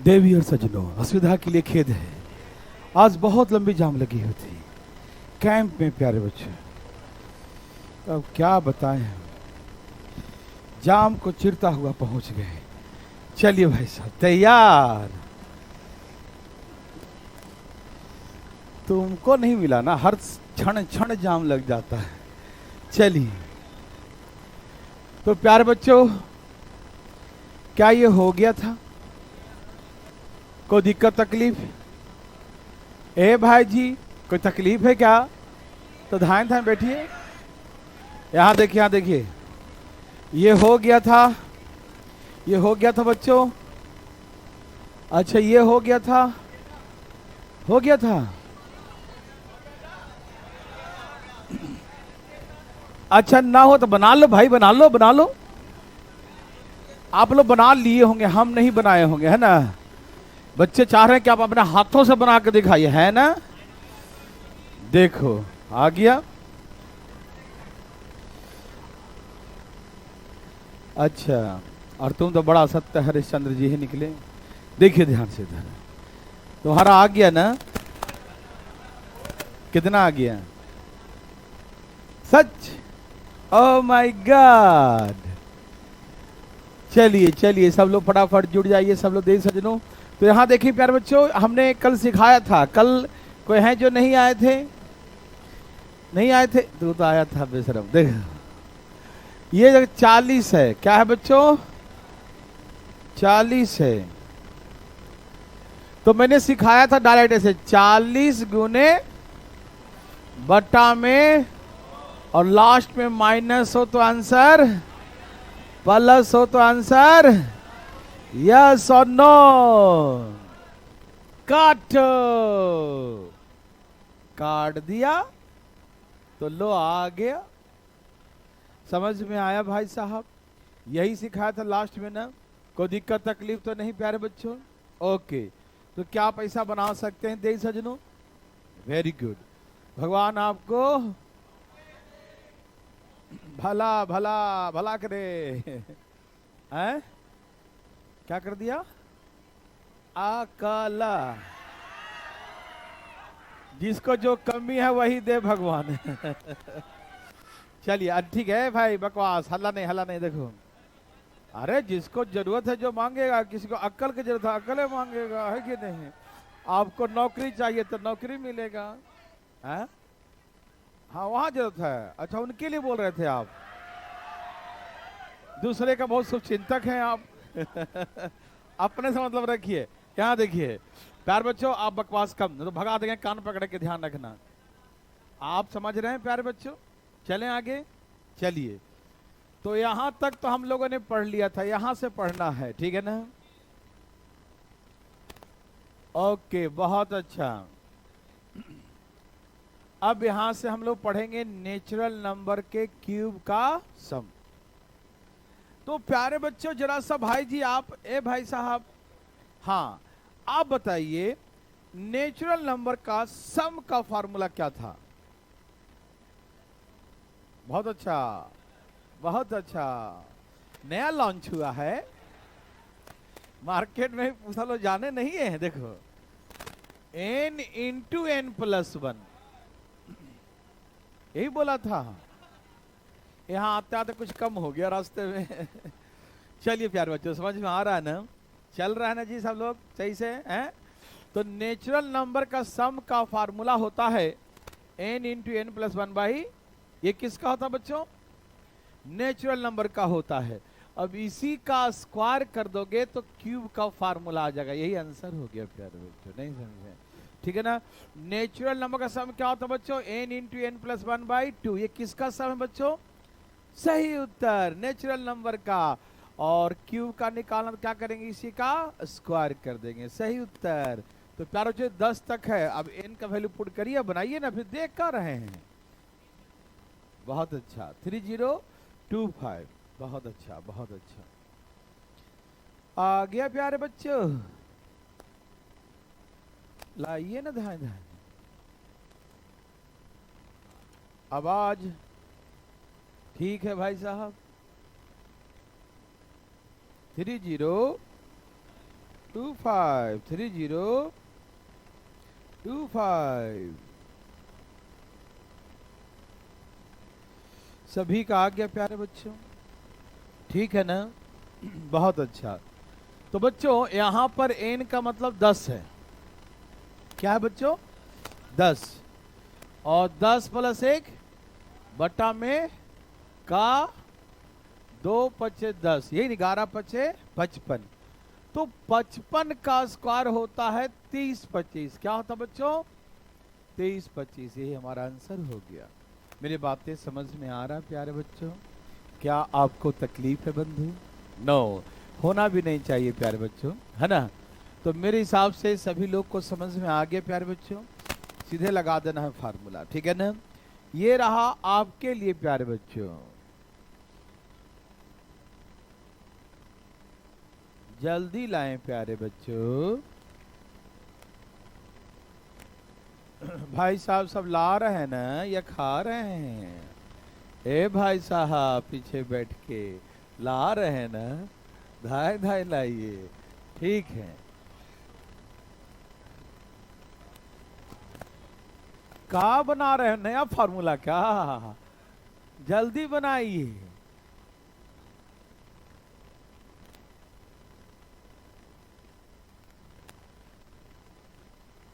देवी और सज्जनों, असुविधा के लिए खेद है। आज बहुत लंबी जाम लगी हुई थी कैंप में प्यारे बच्चे। अब क्या बताएं हम, जाम को चिरता हुआ पहुंच गए। चलिए भाई साहब, तैयार। तुमको नहीं मिला ना, हर क्षण क्षण जाम लग जाता है। चलिए तो प्यारे बच्चों, क्या ये हो गया था? कोई दिक्कत तकलीफ? ए भाई जी, कोई तकलीफ है क्या? तो ध्यान ध्यान बैठिए। यहाँ देखिए, यहाँ देखिए, ये हो गया था, ये हो गया था बच्चों। अच्छा, ये हो गया था, हो गया था। अच्छा, ना हो तो बना लो भाई, बना लो, बना लो। आप लोग बना लिए होंगे, हम नहीं बनाए होंगे, है ना। बच्चे चाह रहे हैं कि आप अपने हाथों से बना के दिखाइए, है ना। देखो आ गया। अच्छा, और तुम तो बड़ा सत्य हरिश्चंद्र जी ही निकले। देखिए ध्यान से इधर, तुम्हारा आ गया ना? कितना आ गया? सच? Oh my god. चलिए चलिए, सब लोग फटाफट जुड़ जाइए, सब लोग देख सजनों। तो यहाँ देखिए प्यारे बच्चों, हमने कल सिखाया था। कल कोई है जो नहीं आए थे? नहीं आए थे? तो आया था बेशरम। देख, ये 40 है। क्या है बच्चों? 40 है। तो मैंने सिखाया था डायरेक्ट ऐसे, 40 गुने बटा में, और लास्ट में माइनस हो तो आंसर, प्लस हो तो आंसर, यस और नो। काटो, काट दिया तो लो आ गया। समझ में आया भाई साहब? यही सिखाया था लास्ट में ना। कोई दिक्कत तकलीफ तो नहीं प्यारे बच्चों? ओके, तो क्या पैसा बना सकते हैं देश सजनों? वेरी गुड, भगवान आपको भला भला भला करे। हैं? क्या कर दिया? अकला। जिसको जो कमी है वही दे भगवान। चलिए ठीक है भाई, बकवास, हल्ला नहीं, हल्ला नहीं। देखो, अरे जिसको जरूरत है जो मांगेगा, किसी को अक्ल की जरूरत है अक्ल मांगेगा, है कि नहीं। आपको नौकरी चाहिए तो नौकरी मिलेगा, है? हाँ, वहां जरूरत है। अच्छा, उनके लिए बोल रहे थे आप? दूसरे का बहुत शुभचिंतक हैं आप। अपने से मतलब रखिए। यहाँ देखिए प्यार बच्चों, आप बकवास कम, तो भगा देंगे। कान पकड़ के ध्यान रखना। आप समझ रहे हैं प्यारे बच्चों? चलें आगे। चलिए, तो यहां तक तो हम लोगों ने पढ़ लिया था, यहां से पढ़ना है, ठीक है ना। ओके, बहुत अच्छा। अब यहां से हम लोग पढ़ेंगे नेचुरल नंबर के क्यूब का सम। तो प्यारे बच्चों, जरा सा भाई जी आप, ए भाई साहब, हाँ आप बताइए, नेचुरल नंबर का सम का फार्मूला क्या था? बहुत अच्छा, बहुत अच्छा। नया लॉन्च हुआ है, मार्केट में पूछा लो, जाने नहीं है। देखो, n इंटू n प्लस 1, यही बोला था। यहाँ आते आते कुछ कम हो गया रास्ते में। चलिए प्यारे बच्चों, समझ में आ रहा है ना? चल रहा है ना जी सब लोग सही से, हैं? तो नेचुरल नंबर का सम का फार्मूला होता है n into n plus 1 by, ये किसका होता है बच्चों? नेचुरल नंबर का होता है। अब इसी का स्क्वायर कर दोगे तो क्यूब का फार्मूला आ जाएगा। यही आंसर हो गया प्यारे बच्चों, नहीं समझे? ठीक है ना। नेचुरल नंबर का सम क्या होता है बच्चों? n into n plus 1 by 2। ये किसका सम है बच्चों? सही उत्तर, नेचुरल नंबर का। और क्यूब का निकालना तो क्या करेंगे? इसी का स्क्वायर कर देंगे। सही उत्तर। तो प्यारे बच्चों 10 तक है। अब n का वैल्यू पुट करिए, बनाइए ना, फिर देख कर रहे हैं। बहुत अच्छा, 3025। बहुत अच्छा, बहुत अच्छा। आ गया प्यारे बच्चों, लाइए ना ध्यान ध्यान। आवाज ठीक है भाई साहब? 253025। सभी का आ गया प्यारे बच्चों, ठीक है ना? बहुत अच्छा। तो बच्चों यहां पर n का मतलब 10 है। क्या है बच्चों? 10। और 10 प्लस 1 बटा में का 2 पचे 10, यही 11 पचे 55। तो 55 का स्क्वायर होता है 30 25। क्या होता बच्चों? 23 25। यही हमारा आंसर हो गया। मेरी बातें समझ में आ रहा है प्यारे बच्चों? क्या आपको तकलीफ है बंधु? नो, होना भी नहीं चाहिए प्यारे बच्चों, है ना? तो मेरे हिसाब से सभी लोग को समझ में आ गया प्यारे बच्चों। सीधे लगा देना है फार्मूला, ठीक है ना? ये रहा आपके लिए प्यारे बच्चों। जल्दी लाएं प्यारे बच्चों। भाई साहब सब ला रहे हैं ना या खा रहे हैं? ए भाई साहब पीछे बैठ के ला रहे हैं ना? धाय धाय लाइए, ठीक है। क्या बना रहे हो? नया फार्मूला क्या? जल्दी बनाइए।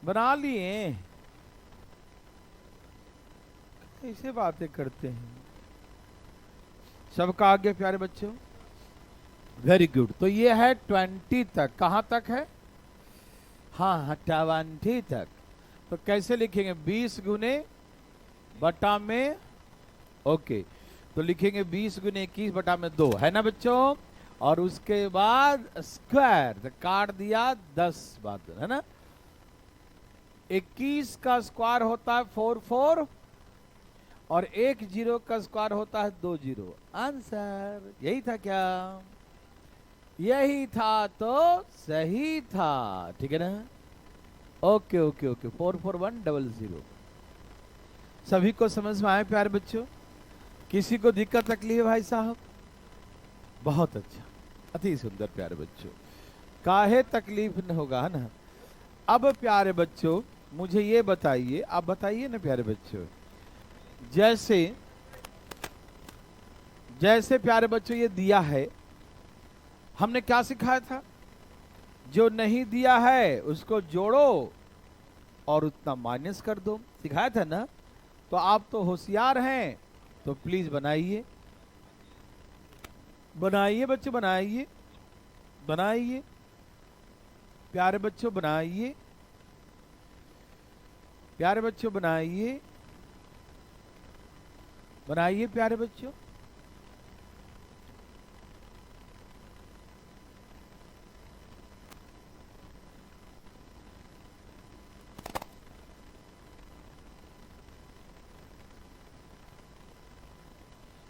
बना लिए? ऐसे बातें करते हैं। सबका आगे प्यारे बच्चों, वेरी गुड। तो ये है 20 तक। कहां तक है? हाँ 20 तक। तो कैसे लिखेंगे? 20 गुने बटा में, ओके, तो लिखेंगे 20 गुने 21 बटा में 2, है ना बच्चों? और उसके बाद स्क्वायर, तो काट दिया 10 बात, है ना? 21 का स्क्वायर होता है 44 और 1 0 का स्क्वायर होता है 2 0। आंसर यही था क्या? यही था तो सही था, ठीक है ना? Okay okay okay. 444100। सभी को समझ में आए प्यारे बच्चों? किसी को दिक्कत तकलीफ है भाई साहब? बहुत अच्छा, अति सुंदर प्यारे बच्चों। काहे तकलीफ न होगा, है ना? अब प्यारे बच्चों मुझे ये बताइए, आप बताइए ना प्यारे बच्चों, जैसे जैसे प्यारे बच्चों ये दिया है, हमने क्या सिखाया था? जो नहीं दिया है उसको जोड़ो और उतना माइनस कर दो, सिखाया था ना? तो आप तो होशियार हैं, तो प्लीज बनाइए, बनाइए बच्चों, बनाइए बनाइए प्यारे बच्चों, बनाइए प्यारे बच्चों, बनाइए बनाइए प्यारे बच्चों।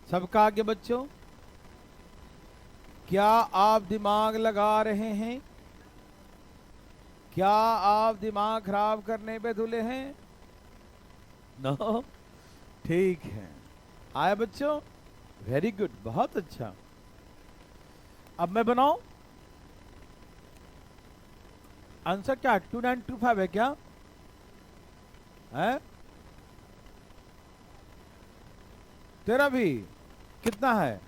सबका आगे बच्चों, क्या आप दिमाग लगा रहे हैं? क्या आप दिमाग खराब करने पे तुले हैं? नो, ठीक है। आया बच्चों? वेरी गुड, बहुत अच्छा। अब मैं बनाऊं? आंसर क्या 2925 है क्या? है तेरा भी कितना है?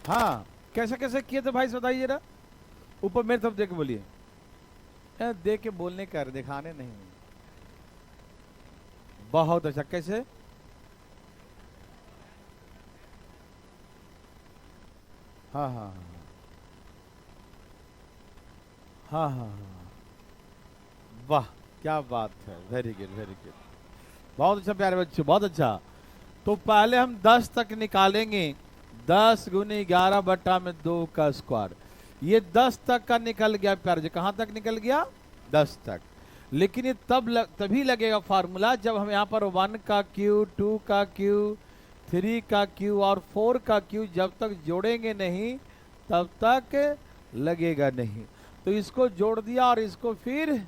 हाँ, कैसे कैसे किए थे भाई बताइए जरा, ऊपर मेरे तरफ देख के बोलिए। देख के बोलने कर, दिखाने नहीं। बहुत अच्छा, कैसे? हाँ हाँ हाँ हाँ हाँ हाँ, वाह क्या बात है, वेरी गुड वेरी गुड, बहुत अच्छा प्यारे बच्चों, बहुत अच्छा। तो पहले हम 10 तक निकालेंगे। 10 गुने 11 बटा में 2 का स्क्वायर। ये 10 तक का निकल गया प्यारे जी। कहां तक निकल गया? 10 तक। लेकिन ये तभी लगेगा फार्मूला जब हम यहाँ पर 1 का क्यू, 2 का क्यू, 3 का क्यू और 4 का क्यू जब तक जोड़ेंगे नहीं तब तक लगेगा नहीं। तो इसको जोड़ दिया और इसको फिर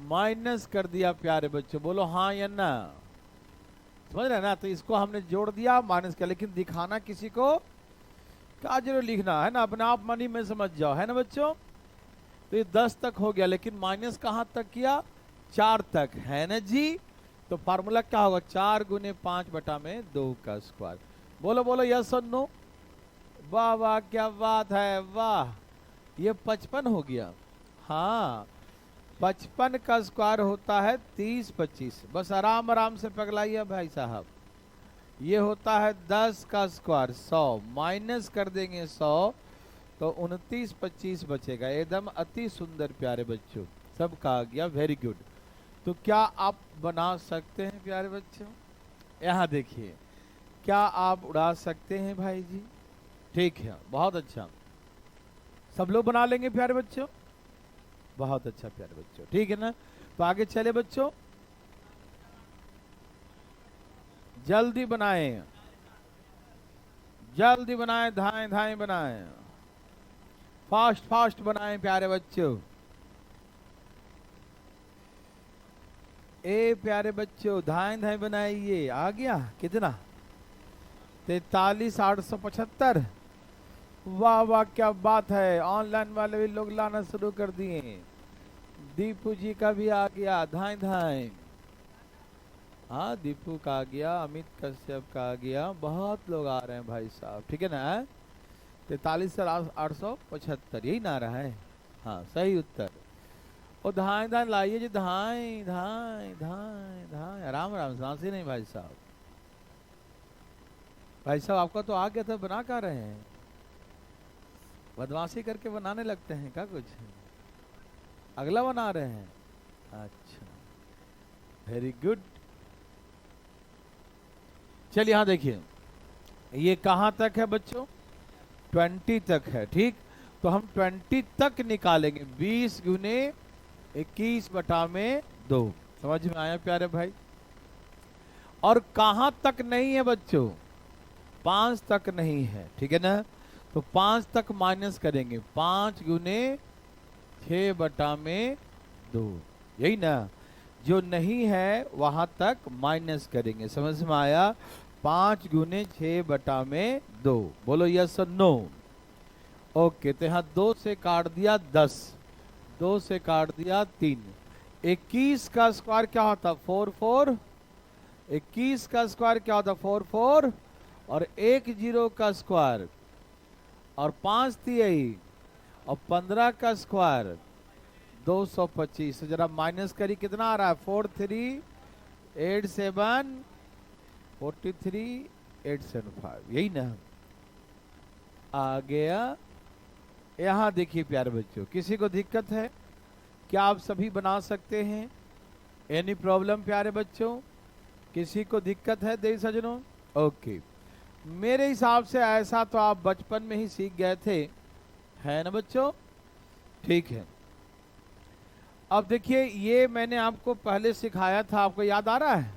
माइनस कर दिया प्यारे बच्चों। बोलो हाँ या ना? समझ रहे ना? तो इसको हमने जोड़ दिया, माइनस किया, लेकिन दिखाना किसी को क्या जरूर लिखना है ना, अपने आप मनी में समझ जाओ, है ना बच्चों। तो ये 10 तक हो गया, लेकिन माइनस कहाँ तक किया, 4 तक, है ना जी। तो फार्मूला क्या होगा, 4 गुने 5 बटा में 2 का स्क्वायर। बोलो बोलो यस और नो। वाह वाह क्या बात है, वाह। ये 55 हो गया। हाँ 55 का स्क्वायर होता है 30 25। बस आराम आराम से पगलाइए भाई साहब। ये होता है 10 का स्क्वायर 100, माइनस कर देंगे 100 तो 29 25 बचेगा। एकदम अति सुंदर प्यारे बच्चों, सब कहा गया, वेरी गुड। तो क्या आप बना सकते हैं प्यारे बच्चों, यहाँ देखिए, क्या आप उड़ा सकते हैं भाई जी। ठीक है, बहुत अच्छा, सब लोग बना लेंगे प्यारे बच्चों, बहुत अच्छा प्यारे बच्चों, ठीक है ना। तो आगे चले बच्चों, जल्दी बनाएं, जल्दी बनाएं, धाएं धाएं बनाएं, फास्ट फास्ट बनाएं प्यारे बच्चों। ए प्यारे बच्चों धाएं धाएं बनाइए। आ गया कितना, 43,875। वाह वाह क्या बात है, ऑनलाइन वाले भी लोग लाना शुरू कर दिए। दीपू जी का भी आ गया, धाएं धाएं। हाँ दीपू का आ गया, अमित कश्यप का आ गया, बहुत लोग आ रहे हैं भाई साहब, ठीक है ना। 43,875 यही ना रहा है, हाँ सही उत्तर। और धाएं धाएं लाइए जी, धाएं धाएं धाएं धाएं, आराम आराम, सांसी नहीं भाई साहब। भाई साहब आपका तो आ गया था, बना क्या रहे हैं, बदमाशी करके बनाने लगते हैं क्या कुछ, अगला बना रहे हैं, अच्छा वेरी गुड। चलिए यहाँ देखिए, ये कहाँ तक है बच्चों, 20 तक है, ठीक। तो हम 20 तक निकालेंगे, 20 गुने 21 बटा में 2। समझ में आया प्यारे भाई। और कहाँ तक नहीं है बच्चों, 5 तक नहीं है, ठीक है ना। तो 5 तक माइनस करेंगे, 5 गुने 6 बटा में 2, यही ना। जो नहीं है वहां तक माइनस करेंगे, समझ में आया। 5 गुने 6 बटा में 2, बोलो यस और नो। ओके, तो यहाँ 2 से काट दिया 10, 2 से काट दिया 3। 21 का स्क्वायर क्या होता, 4 4। 21 का स्क्वायर क्या होता, 4 4। और 1 0 का स्क्वायर, और 5 तिहाई, और 15 का स्क्वायर 225। जरा माइनस करी, कितना आ रहा है, 4 3 8 7 43 875, यही ना आ गया। यहाँ देखिए प्यारे बच्चों, किसी को दिक्कत है क्या, आप सभी बना सकते हैं, एनी प्रॉब्लम प्यारे बच्चों, किसी को दिक्कत है देवी सजनों। ओके, मेरे हिसाब से ऐसा तो आप बचपन में ही सीख गए थे, है ना बच्चों, ठीक है। अब देखिए, ये मैंने आपको पहले सिखाया था, आपको याद आ रहा है,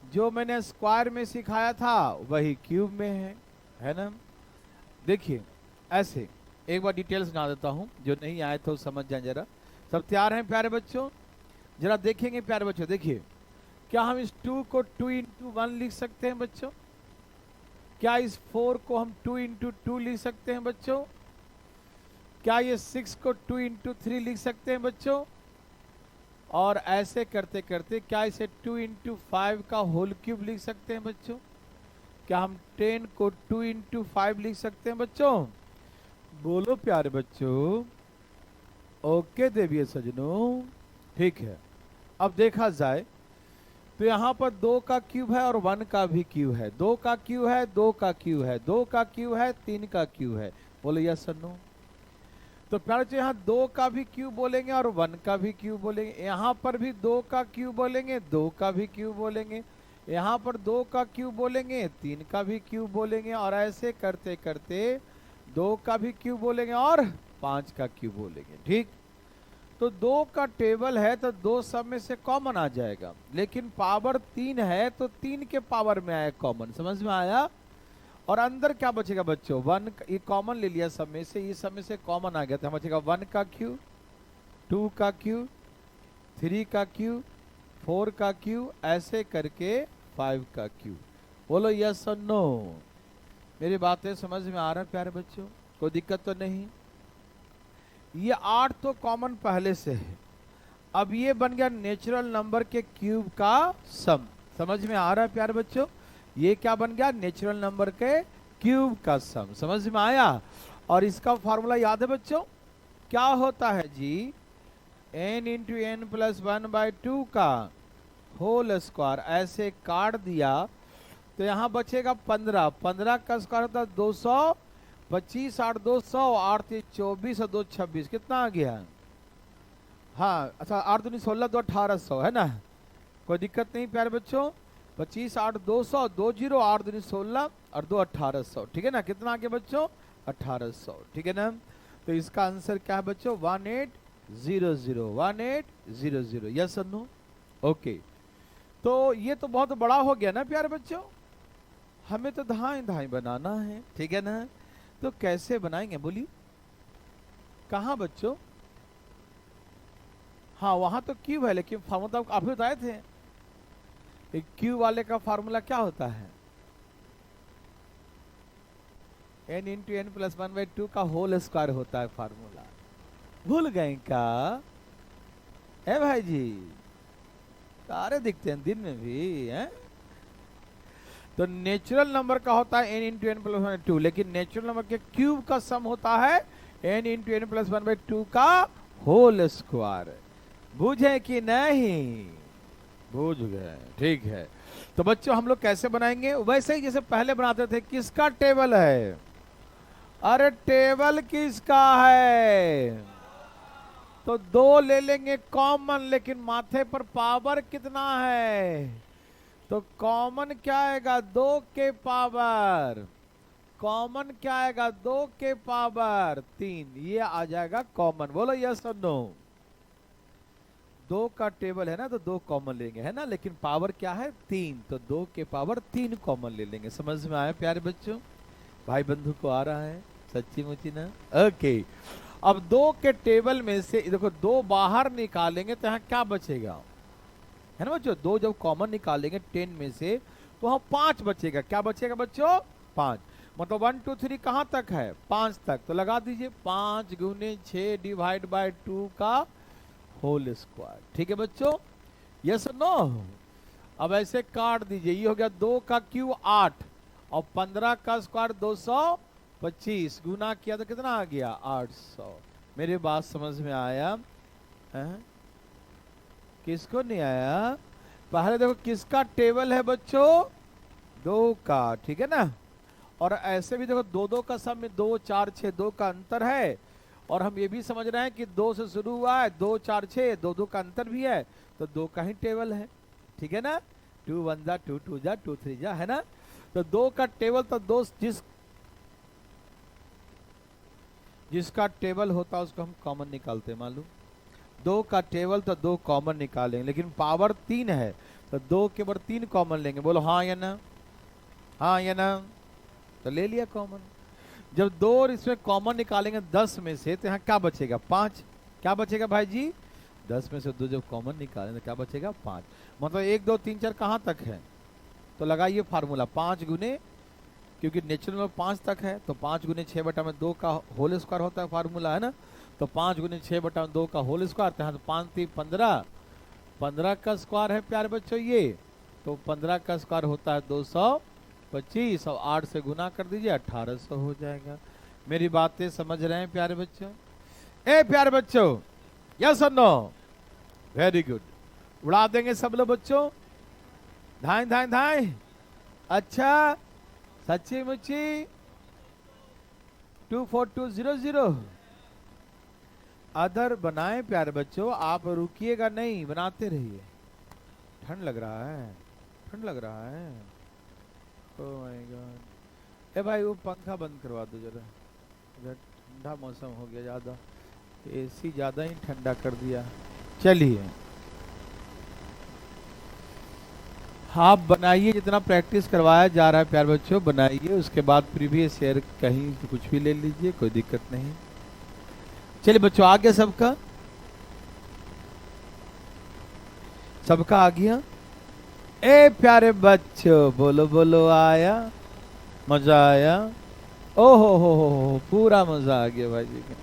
जो मैंने स्क्वायर में सिखाया था वही क्यूब में है ना। देखिए ऐसे एक बार डिटेल्स बना देता हूं, जो नहीं आए तो समझ जाए जरा। सब तैयार हैं प्यारे बच्चों, जरा देखेंगे प्यारे बच्चों। देखिए, क्या हम इस 2 को 2 into 1 लिख सकते हैं बच्चों, क्या इस 4 को हम 2 into 2 लिख सकते हैं बच्चों, क्या ये 6 को 2 into 3 लिख सकते हैं बच्चों, और ऐसे करते करते क्या इसे 2 into 5 का होल क्यूब लिख सकते हैं बच्चों, क्या हम 10 को 2 into 5 लिख सकते हैं बच्चों, बोलो प्यारे बच्चों। ओके देविए सजनों, ठीक है। अब देखा जाए तो यहाँ पर 2 का क्यूब है और 1 का भी क्यूब है, 2 का क्यूब है, 2 का क्यूब है, 2 का क्यूब है, 3 का क्यूब है, बोलो यस और नो। तो प्यारे बच्चों, यहाँ 2 का भी क्यूब बोलेंगे और 1 का भी क्यूब बोलेंगे, यहाँ पर भी 2 का क्यूब बोलेंगे, 2 का भी क्यूब बोलेंगे, यहाँ पर 2 का क्यूब बोलेंगे, 3 का भी क्यूब बोलेंगे, और ऐसे करते करते 2 का भी क्यूब बोलेंगे और 5 का क्यूब बोलेंगे, ठीक। तो 2 का टेबल है तो 2 सब में से कॉमन आ जाएगा, लेकिन पावर 3 है तो 3 के पावर में आया कॉमन, समझ में आया। और अंदर क्या बचेगा बच्चों, 1 ये कॉमन ले लिया सब में से, ये सब में से कॉमन आ गया, तो बचेगा 1 का क्यूब, 2 का क्यूब, 3 का क्यूब, 4 का क्यूब, ऐसे करके 5 का क्यूब, बोलो यस और नो। मेरी बातें समझ में आ रहा है प्यारे बच्चों? कोई दिक्कत तो नहीं? ये 8 तो कॉमन पहले से है। अब ये बन गया नेचुरल नंबर के क्यूब का सम। समझ में आ रहा है प्यारे बच्चों? ये क्या बन गया? नेचुरल नंबर के क्यूब का सम। समझ में आया? और इसका फॉर्मूला याद है बच्चों? क्या होता है जी? n इंटू एन प्लस 1/2 का होल स्क्वायर। ऐसे काट दिया तो यहाँ बचेगा 15। 15 का स्क्वायर होता है 200। 25 8 200, 8 3 24 और 2 26। कितना आ गया? हाँ अच्छा, 8 दूनी 16, 2 1800 है ना? कोई दिक्कत नहीं प्यारे बच्चों। 25 8 200, 2 0, 8 दूनी 16 और 2 1800। ठीक है ना? कितना आ गया बच्चों? 1800। ठीक है ना? तो इसका आंसर क्या है बच्चों? 1800। 1800। यस और नो? ओके। तो ये तो बहुत बड़ा हो गया ना प्यारे बच्चों। हमें तो धाई धाई बनाना है। ठीक है ना? तो कैसे बनाएंगे बोलिए? कहाँ बच्चों? हाँ वहां तो क्यूब है, लेकिन फार्मूला तो आप ही बताए थे। क्यूब वाले का फार्मूला क्या होता है? n इंटू एन प्लस 1/2 का होल स्क्वायर होता है फार्मूला। भूल गए क्या? है भाई जी? तारे दिखते हैं दिन में भी हैं। तो नेचुरल नंबर का होता है n इंटू एन प्लस 1/2, लेकिन नेचुरल नंबर के क्यूब का सम होता है n इंटू एन प्लस 1/2 का होल स्क्वायर। बूझे कि नहीं? बूझ गए। ठीक है। तो बच्चों हम लोग कैसे बनाएंगे? वैसे ही जैसे पहले बनाते थे। किसका टेबल है? अरे टेबल किसका है? तो 2 ले लेंगे कॉमन, लेकिन माथे पर पावर कितना है? तो कॉमन क्या आएगा? 2 के पावर। कॉमन क्या आएगा? 2 के पावर 3। ये आ जाएगा कॉमन। बोलो यस और नो? 2 का टेबल है ना, तो 2 कॉमन लेंगे, है ना? लेकिन पावर क्या है? 3। तो 2 के पावर 3 कॉमन ले लेंगे। समझ में आया प्यारे बच्चों? भाई बंधु को आ रहा है सच्ची मुची ना? ओके। अब 2 के टेबल में से देखो 2 बाहर निकालेंगे तो यहाँ क्या बचेगा? है ना बच्चों? 2 जब कॉमन निकालेंगे 10 में से तो वहां 5 बचेगा। क्या बचेगा बच्चों? 5। मतलब 1 2 3 कहां तक है? 5 तक। तो लगा दीजिए 5 गुने 6 डिवाइड बाय 2 का होल स्क्वायर। ठीक है बच्चों? Yes no? अब ऐसे काट दीजिए। ये हो गया 2 का क्यूब 8 और 15 का स्क्वायर 225। गुना किया तो कितना आ गया? 800। मेरी बात समझ में आया? है? किसको नहीं आया? पहले देखो किसका टेबल है बच्चों? 2 का। ठीक है ना? और ऐसे भी देखो 2 2 का सम में 2 4 6 2 का अंतर है। और हम ये भी समझ रहे हैं कि 2 से शुरू हुआ है, 2 4 6 2 2 का अंतर भी है, तो 2 का ही टेबल है। ठीक है ना? 2 1 जा 2 2 जा 2 3 जा, है ना? तो 2 का टेबल तो 2 जिसका टेबल होता है उसको हम कॉमन निकालते हैं। मालूम? 2 का टेबल तो 2 कॉमन निकालेंगे, लेकिन पावर 3 है तो 2 के ऊपर 3 कॉमन लेंगे। बोलो हाँ या ना? हाँ या ना? तो ले लिया कॉमन। जब 2 और इसमें कॉमन निकालेंगे 10 में से तो यहाँ क्या बचेगा? 5। क्या बचेगा भाई जी? 10 में से 2 जब कॉमन निकालेंगे तो क्या बचेगा? 5। मतलब 1 2 3 4 कहाँ तक है? तो लगाइए फार्मूला 5 गुने, क्योंकि नेचुरल में 5 तक है तो 5 गुने 6 बटा में 2 का होल स्क्वायर होता है फार्मूला, है ना? तो 5 गुने 6 बटा में 2 का होल स्क्वायर। तो 5 3 15। 15 का स्क्वायर है प्यारे बच्चों ये। तो 15 का स्क्वायर होता है 225 और 8 से गुना कर दीजिए 1800 हो जाएगा। मेरी बातें समझ रहे हैं प्यारे बच्चों? ए प्यारे बच्चों, यस और नो? Very good. उड़ा देंगे सब लोग बच्चों। धाई धाई धाई। अच्छा सच्ची मुच्ची 24200 अदर बनाए प्यारे बच्चों। आप रुकिएगा नहीं, बनाते रहिए। ठंड लग रहा है, ठंड लग रहा है। ओह माय गॉड। ए भाई वो पंखा बंद करवा दो जरा, ठंडा मौसम हो गया ज्यादा। एसी ज्यादा ही ठंडा कर दिया। चलिए आप बनाइए, जितना प्रैक्टिस करवाया जा रहा है प्यारे बच्चों बनाइए। उसके बाद प्रीवियस ईयर कहीं तो कुछ भी ले लीजिए, कोई दिक्कत नहीं। चलिए बच्चों आ गया सबका? सबका आ गया? ए प्यारे बच्चों बोलो बोलो आया। मजा आया? ओहो हो, पूरा मजा आ गया भाई जी का।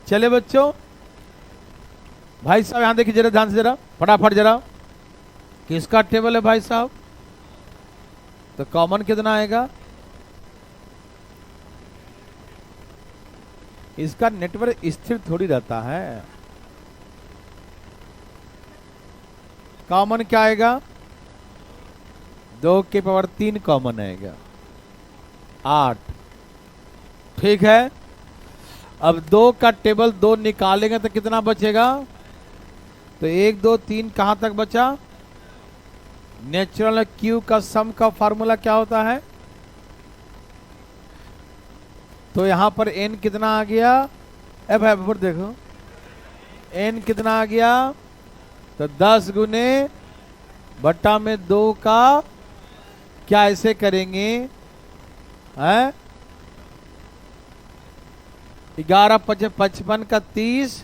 चले बच्चों, भाई साहब यहां देखिए जरा ध्यान से, जरा फटाफट जरा, किसका टेबल है भाई साहब? तो कॉमन कितना आएगा? इसका नेटवर्क स्थिर थोड़ी रहता है। कॉमन क्या आएगा? 2 की पावर 3 कॉमन आएगा, 8। ठीक है, अब 2 का टेबल 2 निकालेंगे तो कितना बचेगा? तो 1 2 3 कहां तक बचा? नेचुरल क्यू का सम का फार्मूला क्या होता है? तो यहां पर n कितना आ गया? ए भाई ऊपर देखो, n कितना आ गया? तो 10 गुने बट्टा में 2 का, क्या ऐसे करेंगे हैं? 11 5 55 का 30,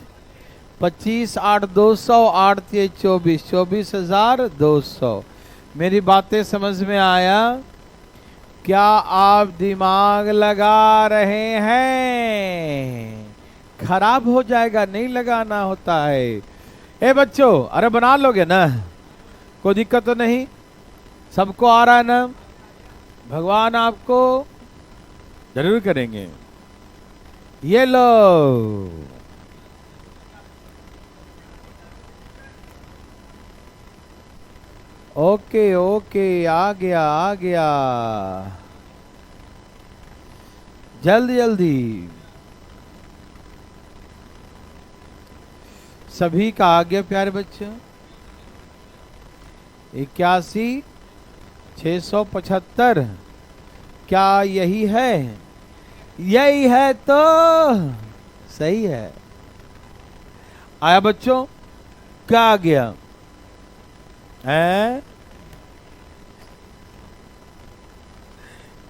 25 8 200, 8 3 24, 24,200। मेरी बातें समझ में आया? क्या आप दिमाग लगा रहे हैं? खराब हो जाएगा, नहीं लगाना होता है। ए बच्चों, अरे बना लोगे ना? कोई दिक्कत तो नहीं? सबको आ रहा है ना? भगवान आपको जरूर करेंगे। ये लो, ओके ओके, आ गया आ गया, जल्दी जल्दी। सभी का आ गया प्यारे बच्चों? 81 675, क्या यही है? यही है तो सही है। आया बच्चों? क्या आ गया है?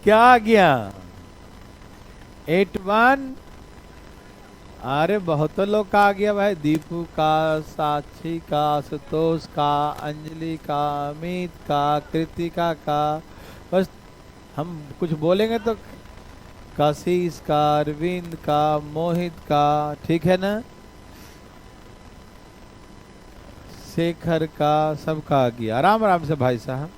क्या आ गया? 81। अरे बहुत लोग का आ गया भाई, दीपू का, साक्षी का, आशुतोष का, अंजलि का, अमित का, कृतिका का। बस हम कुछ बोलेंगे तो कशिश का, अरविंद का, मोहित का, ठीक है ना? शेखर का, सबका आ गया। आराम आराम से भाई साहब।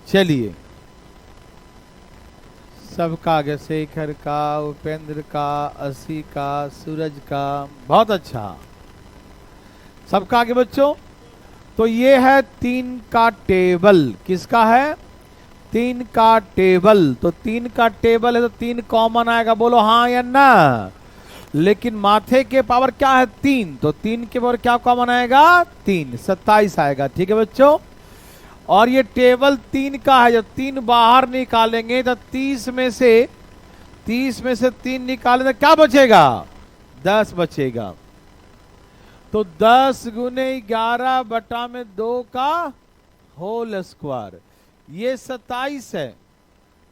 चलिए, सबका आ गया, शेखर का, उपेंद्र का, असी का, सूरज का, बहुत अच्छा, सबका आगे बच्चों। तो ये है 3 का टेबल। किसका है? 3 का टेबल। तो 3 का टेबल है तो 3 कॉमन आएगा, बोलो हाँ या ना? लेकिन माथे के पावर क्या है? 3, तो 3 के पावर क्या कॉमन आएगा? 3, 27 आएगा। ठीक है बच्चों, और ये टेबल 3 का है, जब 3 बाहर निकालेंगे तो 30 में से 3 निकालें तो क्या बचेगा? 10 बचेगा। तो 10 गुने 11 बटा में 2 का होल स्क्वायर, ये 27 है,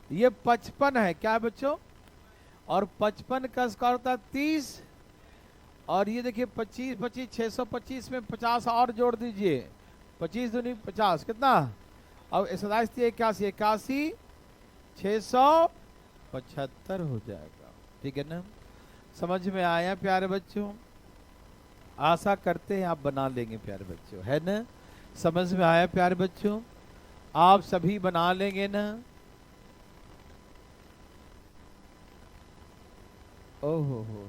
ये 55 है। क्या है बच्चों? और 55 का स्क्वायर होता है 30, और ये देखिए 25 25 625 में 50 और जोड़ दीजिए, 25 दूनी 50, कितना? अब 27 81, 81 675 हो जाएगा। ठीक है ना? समझ में आया प्यारे बच्चों? आशा करते हैं आप बना लेंगे प्यारे बच्चों, है ना? समझ में आया प्यारे बच्चों? आप सभी बना लेंगे ना? ओहो हो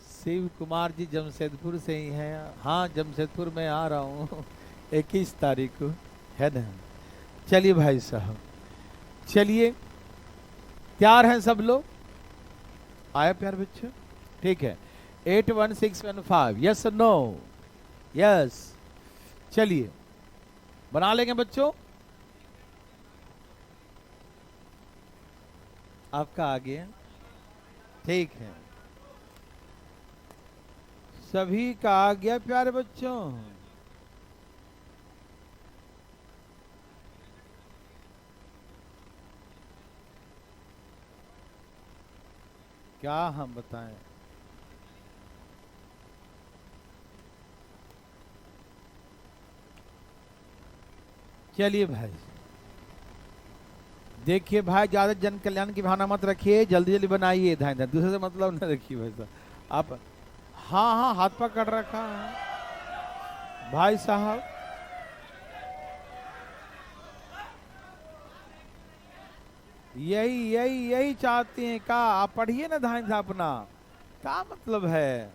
शिव कुमार जी जमशेदपुर से ही हैं। हाँ, जमशेदपुर में आ रहा हूँ 21 तारीख को, है ना? चलिए भाई साहब, चलिए, तैयार हैं सब लोग? आया प्यार बच्चों? ठीक है, 81615, यस नो? यस। चलिए, बना लेंगे बच्चों? आपका आ गया? ठीक है, सभी का आ गया प्यारे बच्चों? क्या हम बताएं? चलिए भाई, देखिए भाई, ज्यादा जन कल्याण की भावना मत रखिए, जल्दी जल्दी बनाइए, ध्यान ध्यान, दूसरे से मतलब न रखिए भाई साहब आप। हाँ हाँ, हाथ पकड़ रखा है भाई साहब। यही यही यही चाहते हैं का, आप पढ़िए ना ध्यान से अपना, क्या मतलब है।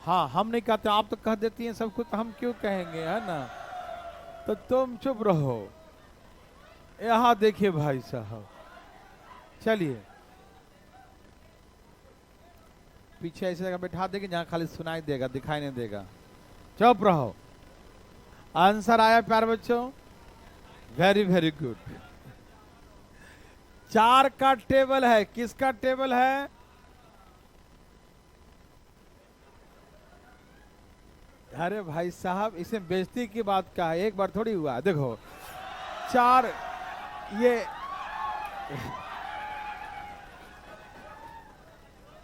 हाँ, हम नहीं कहते, आप तो कह देती हैं सब कुछ, तो हम क्यों कहेंगे, है ना। तो तुम चुप रहो। यहाँ देखिए भाई साहब, चलिए पीछे ऐसी जगह बैठा देंगे जहां खाली सुनाई देगा, दिखाई नहीं देगा। चुप रहो। आंसर आया प्यारे बच्चों, वेरी वेरी गुड। 4 का टेबल है, किसका टेबल है। अरे भाई साहब, इसमें बेइज्जती की बात क्या है, एक बार थोड़ी हुआ, देखो 4, ये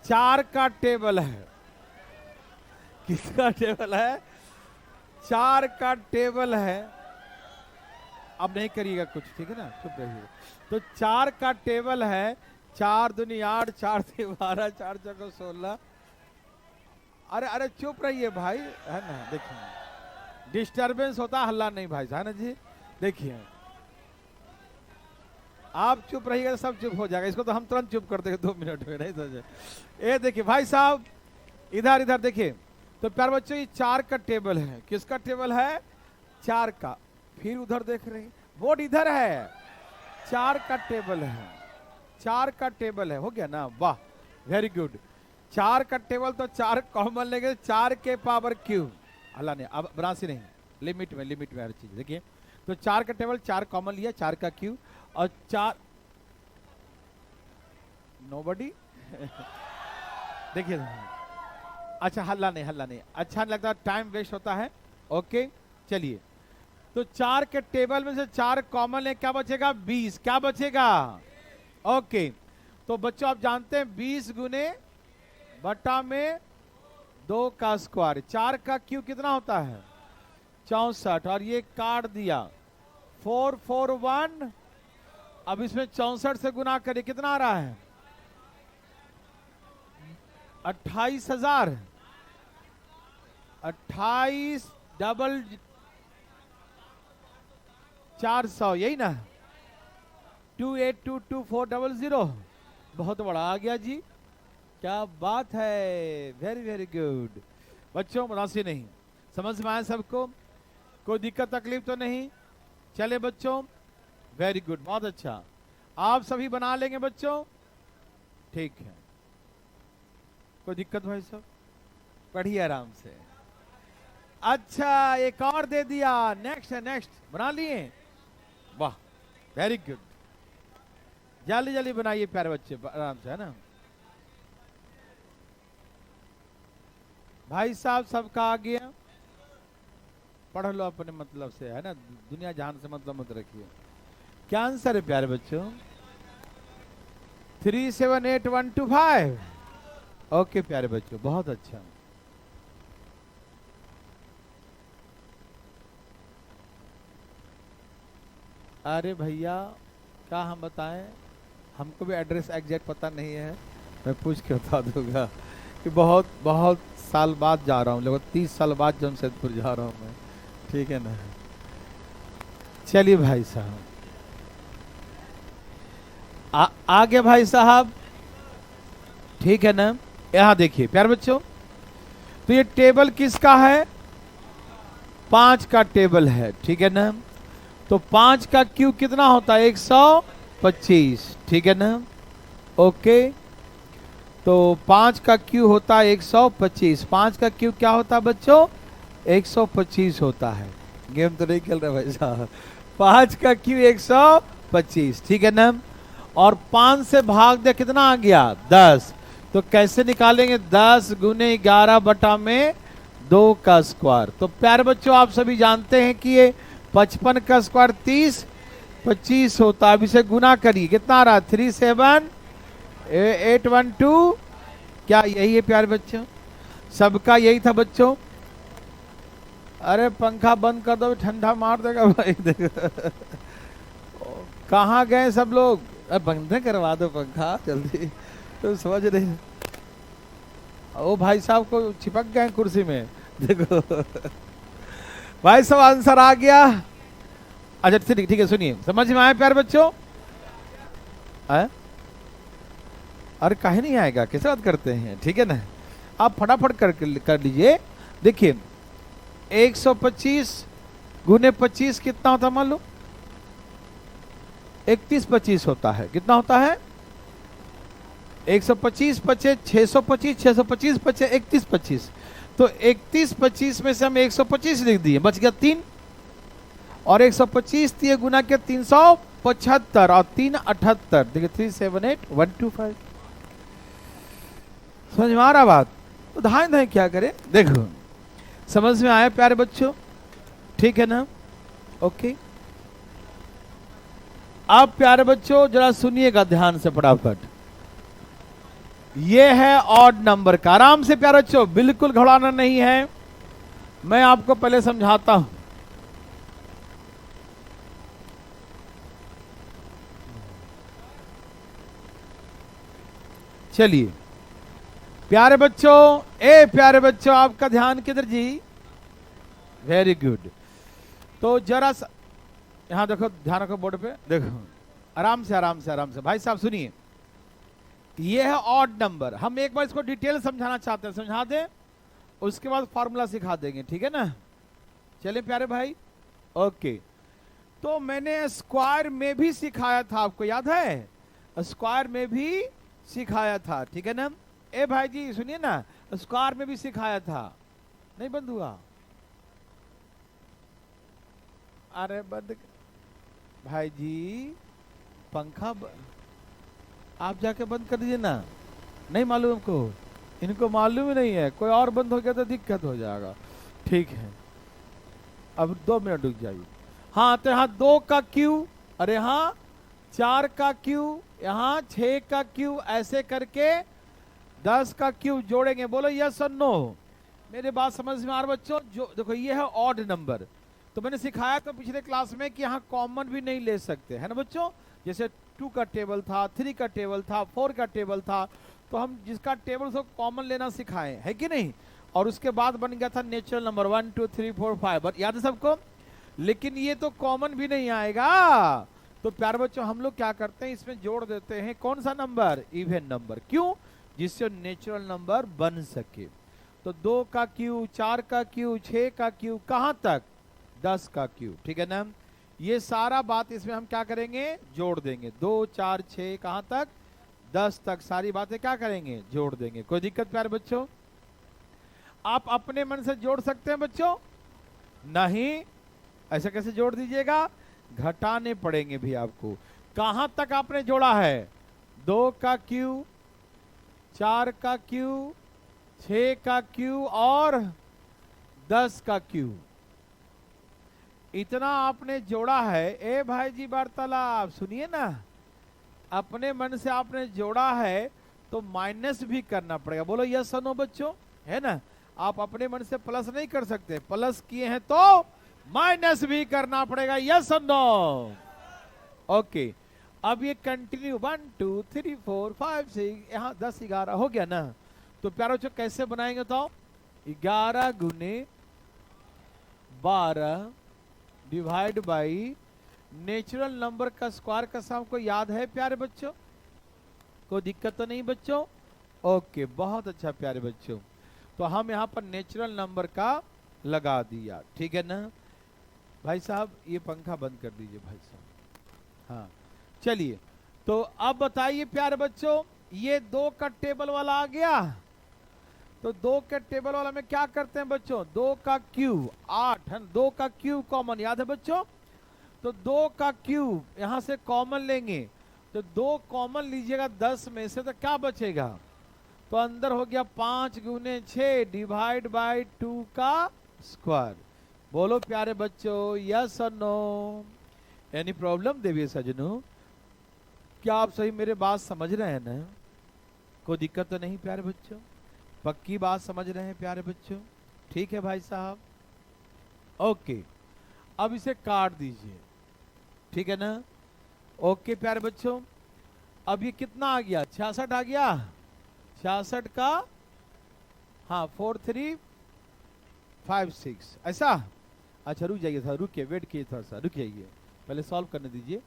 4 का टेबल है। किसका टेबल है, 4 का टेबल है। अब नहीं करिएगा कुछ, ठीक है ना, चुप रहिए। तो 4 का टेबल है, 4 दूनी 8, 4 से 12, 4 चौको 16। अरे अरे चुप रहिए भाई, है ना। देखिए डिस्टरबेंस होता है, हल्ला नहीं भाई, है ना जी। देखिए आप चुप रहिएगा, सब चुप हो जाएगा। इसको तो हम तुरंत चुप कर देंगे 2 मिनट में, नहीं सोचे। ये देखिए भाई साहब, इधर इधर देखिए। तो प्यारे बच्चों, ये 4 का टेबल है, किसका टेबल है, 4 का। फिर उधर देख रहे हैं, बोर्ड इधर है, 4 का टेबल है, 4 का टेबल है, हो गया ना, वाह वेरी गुड। 4 का टेबल, तो 4 कॉमन लेंगे, 4 के पावर क्यू, अल्लाह ने, अब बरासी नहीं, लिमिट में हर चीज। देखिए तो 4 का टेबल, 4 कॉमन लिया, 4 का क्यू, और 4 नोबडी देखिए, अच्छा हल्ला नहीं, अच्छा नहीं लगता, टाइम वेस्ट होता है। ओके चलिए, तो 4 के टेबल में से 4 कॉमन है, क्या बचेगा, 20। क्या बचेगा, ओके। तो बच्चों आप जानते हैं 20 गुने बटा में 2 का स्क्वायर, 4 का क्यू कितना होता है, 64, और ये काट दिया 4 4 1। अब इसमें 64 से गुना करिए, कितना आ रहा है, 28,000, 28 डबल 400, यही ना, 28224000। बहुत बड़ा आ गया जी, क्या बात है, वेरी वेरी गुड। बच्चों मुनासी नहीं, समझ में आया सबको, कोई दिक्कत तकलीफ तो नहीं। चले बच्चों, वेरी गुड, बहुत अच्छा, आप सभी बना लेंगे बच्चों, ठीक है, कोई दिक्कत भाई साहब, पढ़िए आराम से। अच्छा एक और दे दिया, नेक्स्ट है, नेक्स्ट बना लिए, वाह वेरी गुड, जल्दी जल्दी बनाइए प्यारे बच्चे, आराम से, है ना भाई साहब। सबका आ गया, पढ़ लो अपने मतलब से, है ना, दुनिया जहान से मतलब मत रखिए। क्या आंसर है प्यारे बच्चों, 378125। ओके प्यारे बच्चों, बहुत अच्छा। अरे भैया क्या हम बताएं, हमको भी एड्रेस एग्जैक्ट पता नहीं है, मैं पूछ के बता दूंगा कि बहुत बहुत साल बाद जा रहा हूँ, लगभग 30 साल बाद जमशेदपुर जा रहा हूँ मैं, ठीक है ना। चलिए भाई साहब, आगे भाई साहब, ठीक है ना। यहां देखिए प्यारे बच्चों, तो ये टेबल किसका है, 5 का टेबल है, ठीक है ना। तो 5 का क्यू कितना होता है, 125, ठीक है ना, ओके। तो 5 का क्यू होता है 125, 5 का क्यू क्या होता है बच्चों, 125 होता है। गेम तो नहीं खेल रहे भाई साहब, 5 का क्यू 125, ठीक है ना। और 5 से भाग दे, कितना आ गया, 10। तो कैसे निकालेंगे, 10 गुने 11 बटा में 2 का स्क्वायर। तो प्यारे बच्चों आप सभी जानते हैं कि ये 55 का स्क्वायर 30, 25 होता है। अब इसे गुना करिए, कितना आ रहा है, 37812। क्या यही है प्यारे बच्चों, सबका यही था बच्चों। अरे पंखा बंद कर दो, ठंडा मार देगा भाई। देखो कहाँ गए सब लोग? बंद करवा दो पंखा जल्दी, तो समझ नहीं। ओ भाई साहब को चिपक गए कुर्सी में, देखो। भाई साहब आंसर आ गया। अच्छा ठीक ठीक है, सुनिए, समझ में आया प्यारे बच्चों? अरे काहे नहीं आएगा, कैसे बात करते हैं, ठीक है ना। आप फटाफट कर लीजिए। देखिए 125 गुने 25 कितना होता है, मान लो 31-25 होता है। कितना होता है? 125 पचे 625, 625 पचे 31-25। तो 31-25 में से हम 125 लिख दिए, बच गया 3। और 125 दिए गुना के 375 और 3 78। देखिए 378-125। समझ में आ रहा बात? तो धाए धाए क्या करें, देखो समझ में आया प्यारे बच्चों, ठीक है ना? ओके। अब प्यारे बच्चों जरा सुनिएगा ध्यान से फटाफट। ये है ऑड नंबर का। आराम से प्यारे बच्चों, बिल्कुल घबराना नहीं है, मैं आपको पहले समझाता हूं। चलिए प्यारे बच्चों, प्यारे बच्चों आपका ध्यान किधर जी? Very good. तो जरा यहां देखो, ध्यान रखो बोर्ड पे, देखो आराम से आराम से आराम से। भाई साहब सुनिए, ये है ऑड नंबर। हम एक बार इसको डिटेल समझाना चाहते हैं, समझा दें, उसके बाद फॉर्मूला सिखा देंगे, ठीक है ना? चलिए प्यारे भाई, ओके। तो मैंने स्क्वायर में भी सिखाया था, आपको याद है? स्क्वायर में भी सिखाया था, ठीक है ना? भाई जी सुनिए ना, स्क्वायर में भी सिखाया था, नहीं बंद हुआ? अरे बंद भाई जी, पंखा आप जाके बंद कर दीजिए ना। नहीं मालूम हमको, इनको मालूम ही नहीं है, कोई और बंद हो गया तो दिक्कत हो जाएगा। ठीक है, अब 2 मिनट रुक जाइए। हाँ तो यहाँ 2 का क्यू, अरे हाँ 4 का क्यू, यहाँ 6 का क्यू, ऐसे करके 10 का क्यू जोड़ेंगे। बोलो यस और नो। मेरे बात समझ में आ रहा बच्चों? जो देखो ये है ऑड नंबर। तो मैंने सिखाया तो पिछले क्लास में कि यहाँ कॉमन भी नहीं ले सकते, है ना बच्चों? जैसे 2 का टेबल था, 3 का टेबल था, 4 का टेबल था, तो हम जिसका टेबल उसको कॉमन लेना सिखाए, है कि नहीं? और उसके बाद बन गया था नेचुरल नंबर 1 2 3 4 5, याद है सबको? लेकिन ये तो कॉमन भी नहीं आएगा। तो प्यारे बच्चों हम लोग क्या करते हैं, इसमें जोड़ देते हैं कौन सा नंबर? Even number. क्यों? जिससे नेचुरल नंबर बन सके। तो 2 का क्यू, 4 का क्यू, 6 का क्यू, कहां तक? 10 का क्यू, ठीक है ना? ये सारा बात इसमें हम क्या करेंगे? जोड़ देंगे। 2 4 6 कहां तक? 10 तक। सारी बातें क्या करेंगे? जोड़ देंगे। कोई दिक्कत प्यारे बच्चों? आप अपने मन से जोड़ सकते हैं बच्चों? नहीं, ऐसे कैसे जोड़ दीजिएगा? घटाने पड़ेंगे भी आपको। कहां तक आपने जोड़ा है? 2 का क्यू, 4 का क्यू, 6 का क्यू और 10 का क्यू, इतना आपने जोड़ा है। भाई जी वार्तालाप सुनिए ना, अपने मन से आपने जोड़ा है तो माइनस भी करना पड़ेगा। बोलो यस और नो बच्चों, है ना? आप अपने मन से प्लस नहीं कर सकते, प्लस किए हैं तो माइनस भी करना पड़ेगा। यस और नो? ओके। अब ये कंटिन्यू 1 2 3 4 5 6, यहाँ 10 11 हो गया ना? तो प्यारो बच्चों कैसे बनाएंगे? तो 11 गुने 12 डिवाइड बाई नेचुरल नंबर का स्क्वायर का सम को याद है प्यारे बच्चों? कोई दिक्कत तो नहीं बच्चों? ओके, बहुत अच्छा प्यारे बच्चों। तो हम यहाँ पर नेचुरल नंबर का लगा दिया, ठीक है ना? भाई साहब ये पंखा बंद कर दीजिए भाई साहब। हाँ चलिए, तो अब बताइए प्यारे बच्चों, ये 2 का टेबल वाला आ गया। तो 2 के टेबल वाला में क्या करते हैं बच्चों? 2 का क्यूब 8 है, 2 का क्यूब कॉमन, याद है बच्चों? तो 2 का क्यूब यहां से कॉमन लेंगे, तो 2 कॉमन लीजिएगा 10 में से, तो क्या बचेगा? तो अंदर हो गया 5 गुने 6 डिवाइड बाई 2 का स्क्वायर। बोलो प्यारे बच्चों यस और नो? एनी प्रॉब्लम देवी सजनों? क्या आप सही मेरे बात समझ रहे हैं ना? कोई दिक्कत तो नहीं प्यारे बच्चों? पक्की बात समझ रहे हैं प्यारे बच्चों? ठीक है भाई साहब, ओके, अब इसे काट दीजिए, ठीक है ना। ओके प्यारे बच्चों, अब ये कितना आ गया, 66 आ गया, 66 का हाँ 4356 ऐसा। अच्छा रुक जाइए, था रुकिए, वेट कीजिए थोड़ा सा, रुकिए, पहले सॉल्व करने दीजिए।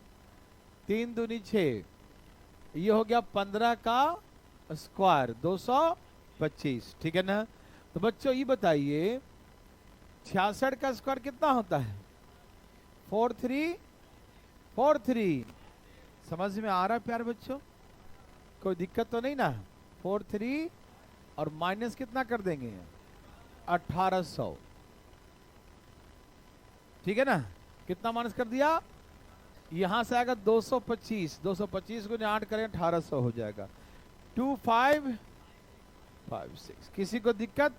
3 दूनी 6, ये हो गया 15 का स्क्वायर 225, ठीक है ना। तो बच्चों ये बताइए 66 का स्क्वायर कितना होता है, 4343। समझ में आ रहा है प्यारे बच्चों, कोई दिक्कत तो नहीं ना। 43 और माइनस कितना कर देंगे, 1800, ठीक है ना। कितना माइनस कर दिया, यहां से आएगा 225, 225 को 8 करें 1800 हो जाएगा, 2556। किसी को दिक्कत,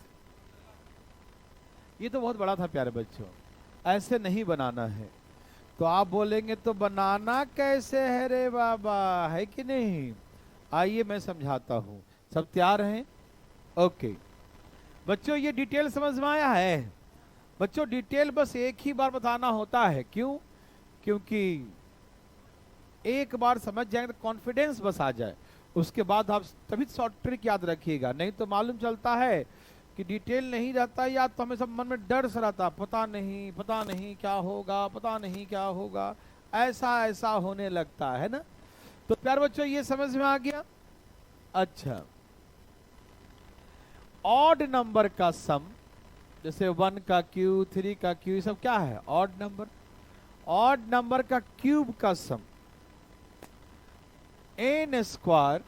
ये तो बहुत बड़ा था प्यारे बच्चों, ऐसे नहीं बनाना है। तो आप बोलेंगे तो बनाना कैसे है रे बाबा, है कि नहीं। आइए मैं समझाता हूं, सब तैयार हैं। ओके बच्चों, ये डिटेल समझ में आया है। बच्चों डिटेल बस एक ही बार बताना होता है, क्यों, क्योंकि एक बार समझ जाएंगे तो कॉन्फिडेंस बस आ जाए, उसके बाद आप तभी शॉर्ट ट्रिक याद रखिएगा। नहीं तो मालूम चलता है कि डिटेल नहीं रहता याद, तो हमें सब मन में डर सा रहता, पता नहीं क्या होगा, पता नहीं क्या होगा, ऐसा ऐसा होने लगता है ना। तो प्यारे बच्चों ये समझ में आ गया। अच्छा, ऑड नंबर का सम, जैसे 1 का क्यूब, 3 का क्यूब, ये सब क्या है, ऑड नंबर। ऑड नंबर का क्यूब का सम n square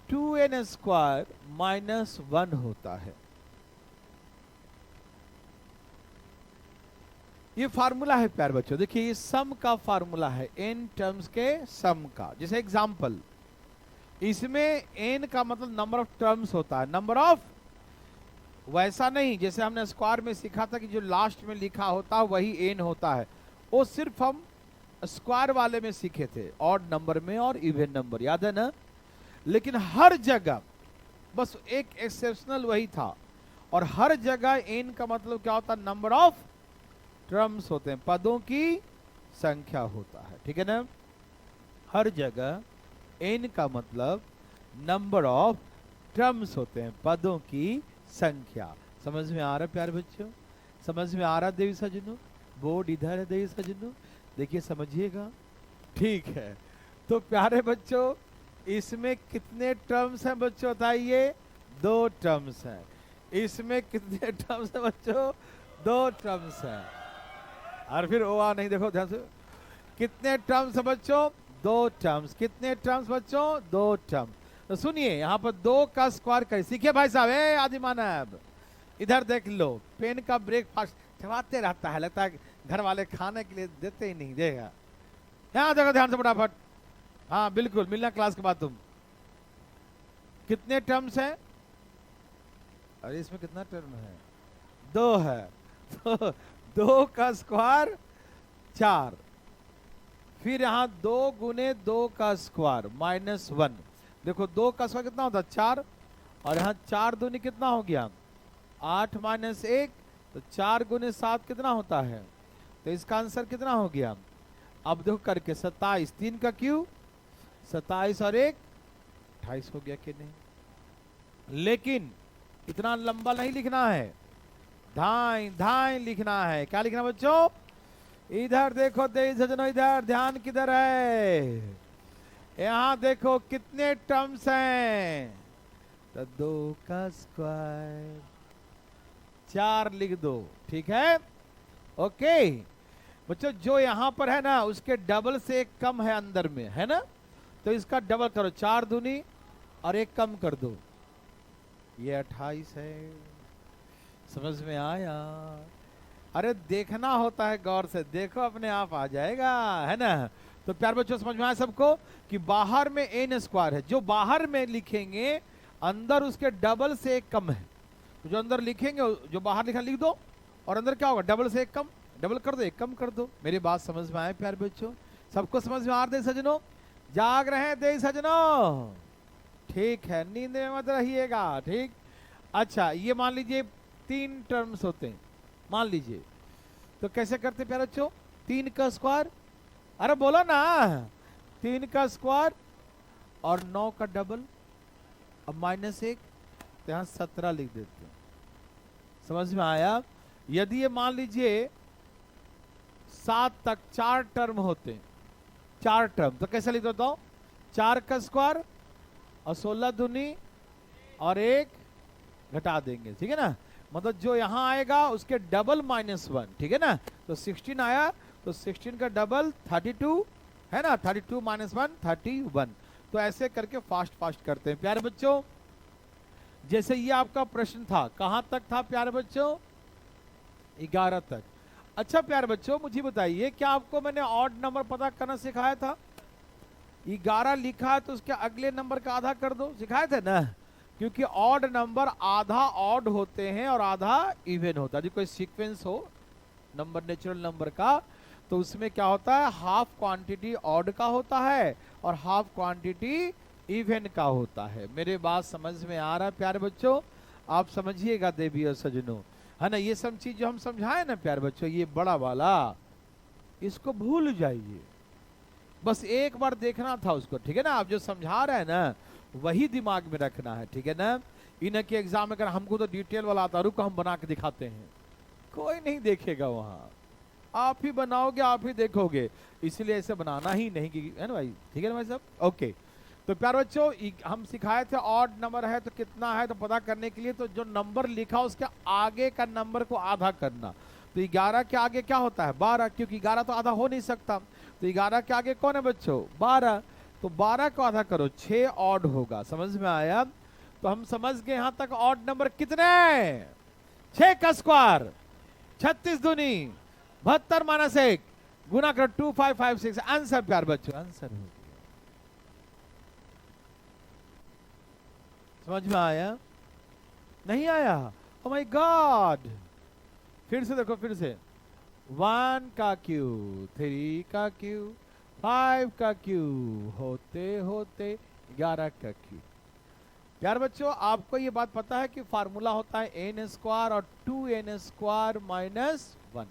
2n square minus 1 होता है। ये फार्मूला है प्यारे बच्चों, देखिए ये सम का फार्मूला है, n टर्म्स के सम का। जैसे एग्जांपल, इसमें n का मतलब नंबर ऑफ टर्म्स होता है, नंबर ऑफ, वैसा नहीं जैसे हमने स्क्वायर में सीखा था कि जो लास्ट में लिखा होता है वही n होता है, वो सिर्फ हम स्क्वायर वाले में सीखे थे, ऑड नंबर में और इवन नंबर, याद है ना। लेकिन हर जगह बस एक एक्सेप्शनल वही था, और हर जगह n का मतलब क्या होता है, नंबर ऑफ टर्म्स होते हैं, पदों की संख्या होता है, ठीक है ना। हर जगह n का मतलब नंबर ऑफ टर्म्स होते हैं, पदों की संख्या। समझ में आ रहा है प्यारे बच्चों, समझ में आ रहा है देवी सजनों। बोर्ड इधर है देवी सजनों, देखिए समझिएगा, ठीक है। तो प्यारे बच्चों इसमें कितने टर्म्स हैं बच्चों, बताइए, 2 टर्म्स हैं। इसमें कितने टर्म्स हैं बच्चों, 2 टर्म्स हैं। और फिर ओ नहीं, देखो ध्यान से, कितने टर्म्स है बच्चों, 2 टर्म्स। कितने टर्म्स बच्चों, 2 टर्म। तो सुनिए यहाँ पर 2 का स्क्वायर कैसे सीखिए भाई साहब, आदि मानव इधर देख लो, पेन का ब्रेकफास्ट चबाते रहता है, लगता है घर वाले खाने के लिए देते ही नहीं, देगा। यहाँ देखो ध्यान से फटाफट, हाँ बिल्कुल, मिलना क्लास के बाद तुम। कितने टर्म्स हैं, अरे इसमें कितना टर्म है, 2 है, तो 2 का स्क्वायर 4, फिर यहाँ 2 गुने 2 का स्क्वायर माइनस 1। देखो 2 का स्क्वायर कितना होता है, 4, और यहाँ 4 दूनी कितना हो गया, 8 माइनस 1, तो 4 गुने 7 कितना होता है, तो इसका आंसर कितना हो गया। अब देखो करके 27, 3 का क्यूब 27 और 1 28 हो गया कि नहीं। लेकिन इतना लंबा नहीं लिखना है, धाई धाई लिखना है। क्या लिखना बच्चों, इधर देखो सजनों, इधर ध्यान किधर है, यहां देखो कितने टर्म्स हैं, तो 2 का स्क्वायर 4 लिख दो, ठीक है। ओके बच्चों, जो यहां पर है ना उसके डबल से एक कम है अंदर में, है ना, तो इसका डबल करो, 4 दूनी और 1 कम कर दो, ये 28 है। समझ में आया, अरे देखना होता है गौर से, देखो अपने आप आ जाएगा, है ना। तो प्यार बच्चों समझ में आया सबको कि बाहर में n स्क्वायर है, जो बाहर में लिखेंगे अंदर उसके डबल से 1 कम है, तो जो अंदर लिखेंगे जो बाहर लिखा लिख दो, और अंदर क्या होगा, डबल से 1 कम, डबल कर दो 1 कम कर दो। मेरी बात समझ में आए प्यार बच्चों, सबको समझ में आ रहे सजनों, जाग रहे हैं दे सजनों, ठीक है, नींद में मत रहिएगा, ठीक। अच्छा ये मान लीजिए 3 टर्म्स होते हैं, मान लीजिए तो कैसे करते प्यारे बच्चों, 3 का स्क्वायर, अरे बोलो ना, 3 का स्क्वायर और 9 का डबल, अब -1, तो यहां 17 लिख देते हैं। समझ में आया? यदि ये मान लीजिए 7 तक 4 टर्म होते हैं, 4 टर्म, तो कैसे लिख देता हूं, 4 का स्क्वायर और 16 दूनी और 1 घटा देंगे, ठीक है ना, मतलब जो यहां आएगा उसके डबल -1, ठीक है ना, तो 16 आया, तो 16 का डबल 32 है ना, 32 -1 31। तो ऐसे करके फास्ट फास्ट करते हैं प्यारे बच्चों। जैसे ये आपका प्रश्न था, कहां तक था प्यारे बच्चों, 11 तक। अच्छा प्यारे बच्चों मुझे बताइए, क्या आपको मैंने ऑड नंबर पता करना सिखाया था? 11 लिखा है तो उसके अगले नंबर का आधा कर दो, सिखाए थे ना, क्योंकि ऑड नंबर आधा ऑड होते हैं और आधा इवन होता है। जो कोई सीक्वेंस हो नंबर, नेचुरल नंबर का, तो उसमें क्या होता है, हाफ क्वांटिटी ऑड का होता है और हाफ क्वांटिटी इवन का होता है। मेरे बात समझ में आ रहा है प्यारे बच्चों? आप समझिएगा देवी और सजनों, है ना, ये सब चीज जो हम समझाए ना प्यारे बच्चों, ये बड़ा वाला, इसको भूल जाइए, बस एक बार देखना था उसको, ठीक है ना। आप जो समझा रहे हैं ना वही दिमाग में रखना है, ठीक है ना। इनके एग्जाम में अगर हमको तो डिटेल वाला आता, रुको हम बना के दिखाते हैं, कोई नहीं देखेगा वहां, आप ही बनाओगे, आप ही देखोगे, इसलिए ऐसे बनाना ही नहीं, है ना भाई, ठीक है ना भाई साहब, ओके। तो प्यारे बच्चों हम सिखाए थे ऑड नंबर है तो कितना है, तो पता करने के लिए तो जो नंबर लिखा उसके आगे का नंबर को आधा करना। तो 11 के आगे क्या होता है, 12, क्योंकि 11 तो आधा हो नहीं सकता, तो 11 के आगे कौन है बच्चों, 12, तो 12 को आधा करो, 6 ऑड होगा। समझ में आया? तो हम समझ गए यहां तक ऑड नंबर कितने, 6 का स्क्वायर 36 दूनी 72 -1 गुना करो 2556, आंसर प्यार बच्चों, आंसर हो गया। समझ में आया? नहीं आया? ओ माय गॉड, फिर से देखो, फिर से 1 का क्यू, 3 का क्यू, 5 का क्यू, होते होते 11 का क्यू। यार बच्चों आपको ये बात पता है कि फार्मूला होता है n स्क्वायर और 2n स्क्वायर -1,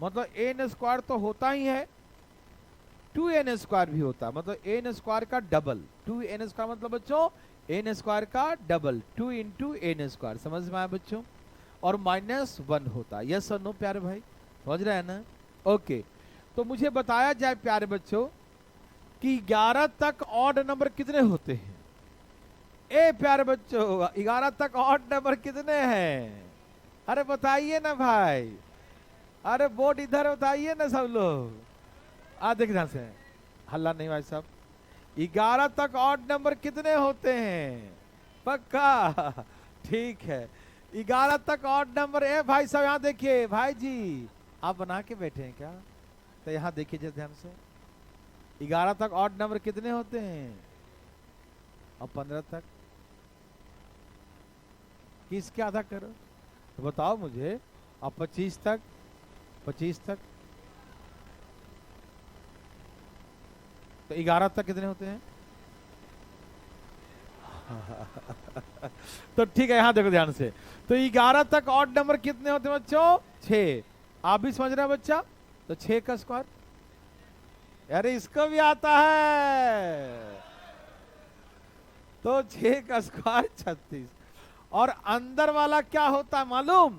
मतलब n स्क्वायर तो होता ही है, 2n स्क्वायर भी होता है, मतलब n स्क्वायर का डबल, 2n स्क्वायर मतलब बच्चों n स्क्वायर का डबल, 2 इंटू n स्क्वायर। समझ में आया बच्चों? और -1 होता है, यस और नो प्यारे भाई, समझ रहे हैं ना? ओके, तो मुझे बताया जाए प्यारे बच्चों कि 11 तक ऑड नंबर कितने होते हैं? ए प्यारे बच्चों 11 तक ऑड नंबर कितने हैं? अरे बताइए ना भाई, अरे बोर्ड इधर बताइए ना सब लोग, देख ध्यान से, हल्ला नहीं भाई साहब। 11 तक ऑड नंबर कितने होते हैं? पक्का? ठीक है, 11 तक ऑड नंबर, ए भाई साहब यहाँ देखिए, भाई जी आप बना के बैठे हैं क्या? तो यहाँ देखिए जरा ध्यान से, 11 तक ऑड नंबर कितने होते हैं? और 15 तक किसके आधा करो तो बताओ मुझे, और 25 तक, 25 तक, तो 11 तक कितने होते हैं? तो ठीक है, यहां देखो ध्यान से, तो 11 तक ऑड नंबर कितने होते हैं बच्चों? 6। आप भी समझ रहे हैं बच्चा? तो 6 का स्क्वायर, अरे इसको भी आता है, तो 6 का स्क्वायर 36, और अंदर वाला क्या होता है मालूम?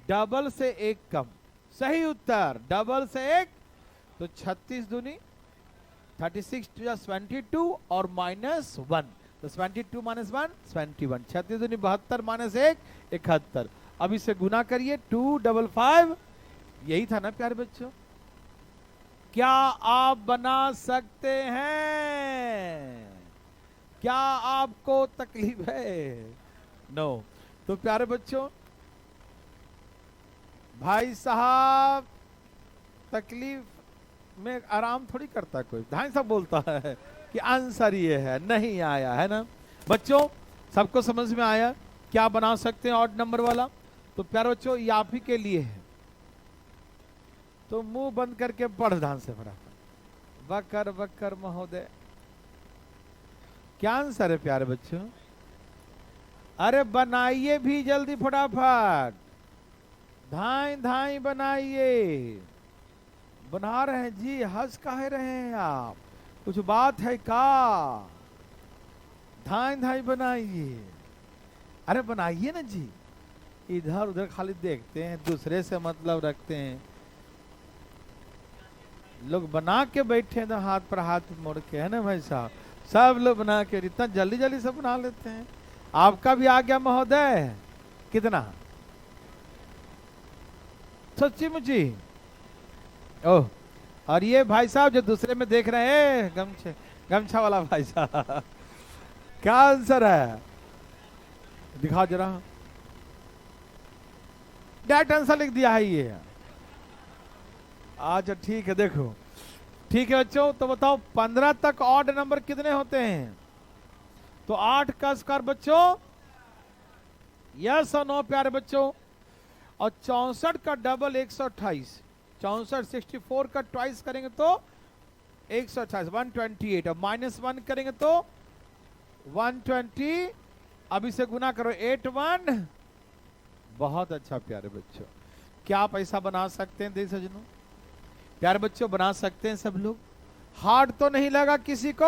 डबल से 1 कम, सही उत्तर, डबल से 1, तो 36 दूनी 36 22 और -1, तो 22 -1 21, 36 दूनी 72 -1 71। अब इसे गुना करिए, 255, यही था ना प्यारे बच्चों? क्या आप बना सकते हैं? क्या आपको तकलीफ है? नो। तो प्यारे बच्चों भाई साहब तकलीफ में आराम थोड़ी करता कोई, भाई साहब बोलता है कि आंसर ये है, नहीं आया है ना बच्चों? सबको समझ में आया क्या बना सकते हैं ऑड नंबर वाला? तो प्यारे बच्चों ये आप ही के लिए है, तो मुंह बंद करके पढ़ ध्यान से फटाफट। वकर वकर महोदय, क्या आंसर है प्यारे बच्चों? अरे बनाइए भी जल्दी फटाफट, धाई धाई बनाइए। बना रहे हैं जी, हंस काहे रहे हैं आप, कुछ बात है का? धाई धाई बनाइए। अरे बनाइए ना जी, इधर उधर खाली देखते हैं, दूसरे से मतलब रखते हैं। लोग बना के बैठे हैं तो हाथ पर हाथ मोड़ के, है ना भाई साहब? सब लोग बना के इतना जल्दी जल्दी सब बना लेते हैं। आपका भी आ गया महोदय? कितना? सच्ची मुची? ओह, और ये भाई साहब जो दूसरे में देख रहे हैं, गमछा वाला भाई साहब, क्या आंसर है? दिखा जरा। डायरेक्ट आंसर लिख दिया है ये। अच्छा ठीक है, देखो ठीक है बच्चों, तो बताओ 15 तक ऑड नंबर कितने होते हैं? तो 8 का स्क्वायर बच्चों, यस और नो प्यारे बच्चों। और 64 का डबल 128, 64 64 का ट्वाइस करेंगे तो 128 128, और -1 करेंगे तो 120। अब इसे गुना करो 8 1। बहुत अच्छा प्यारे बच्चों, क्या आप ऐसा बना सकते हैं? देख सजनों प्यारे बच्चों, बना सकते हैं सब लोग? हार्ड तो नहीं लगा किसी को?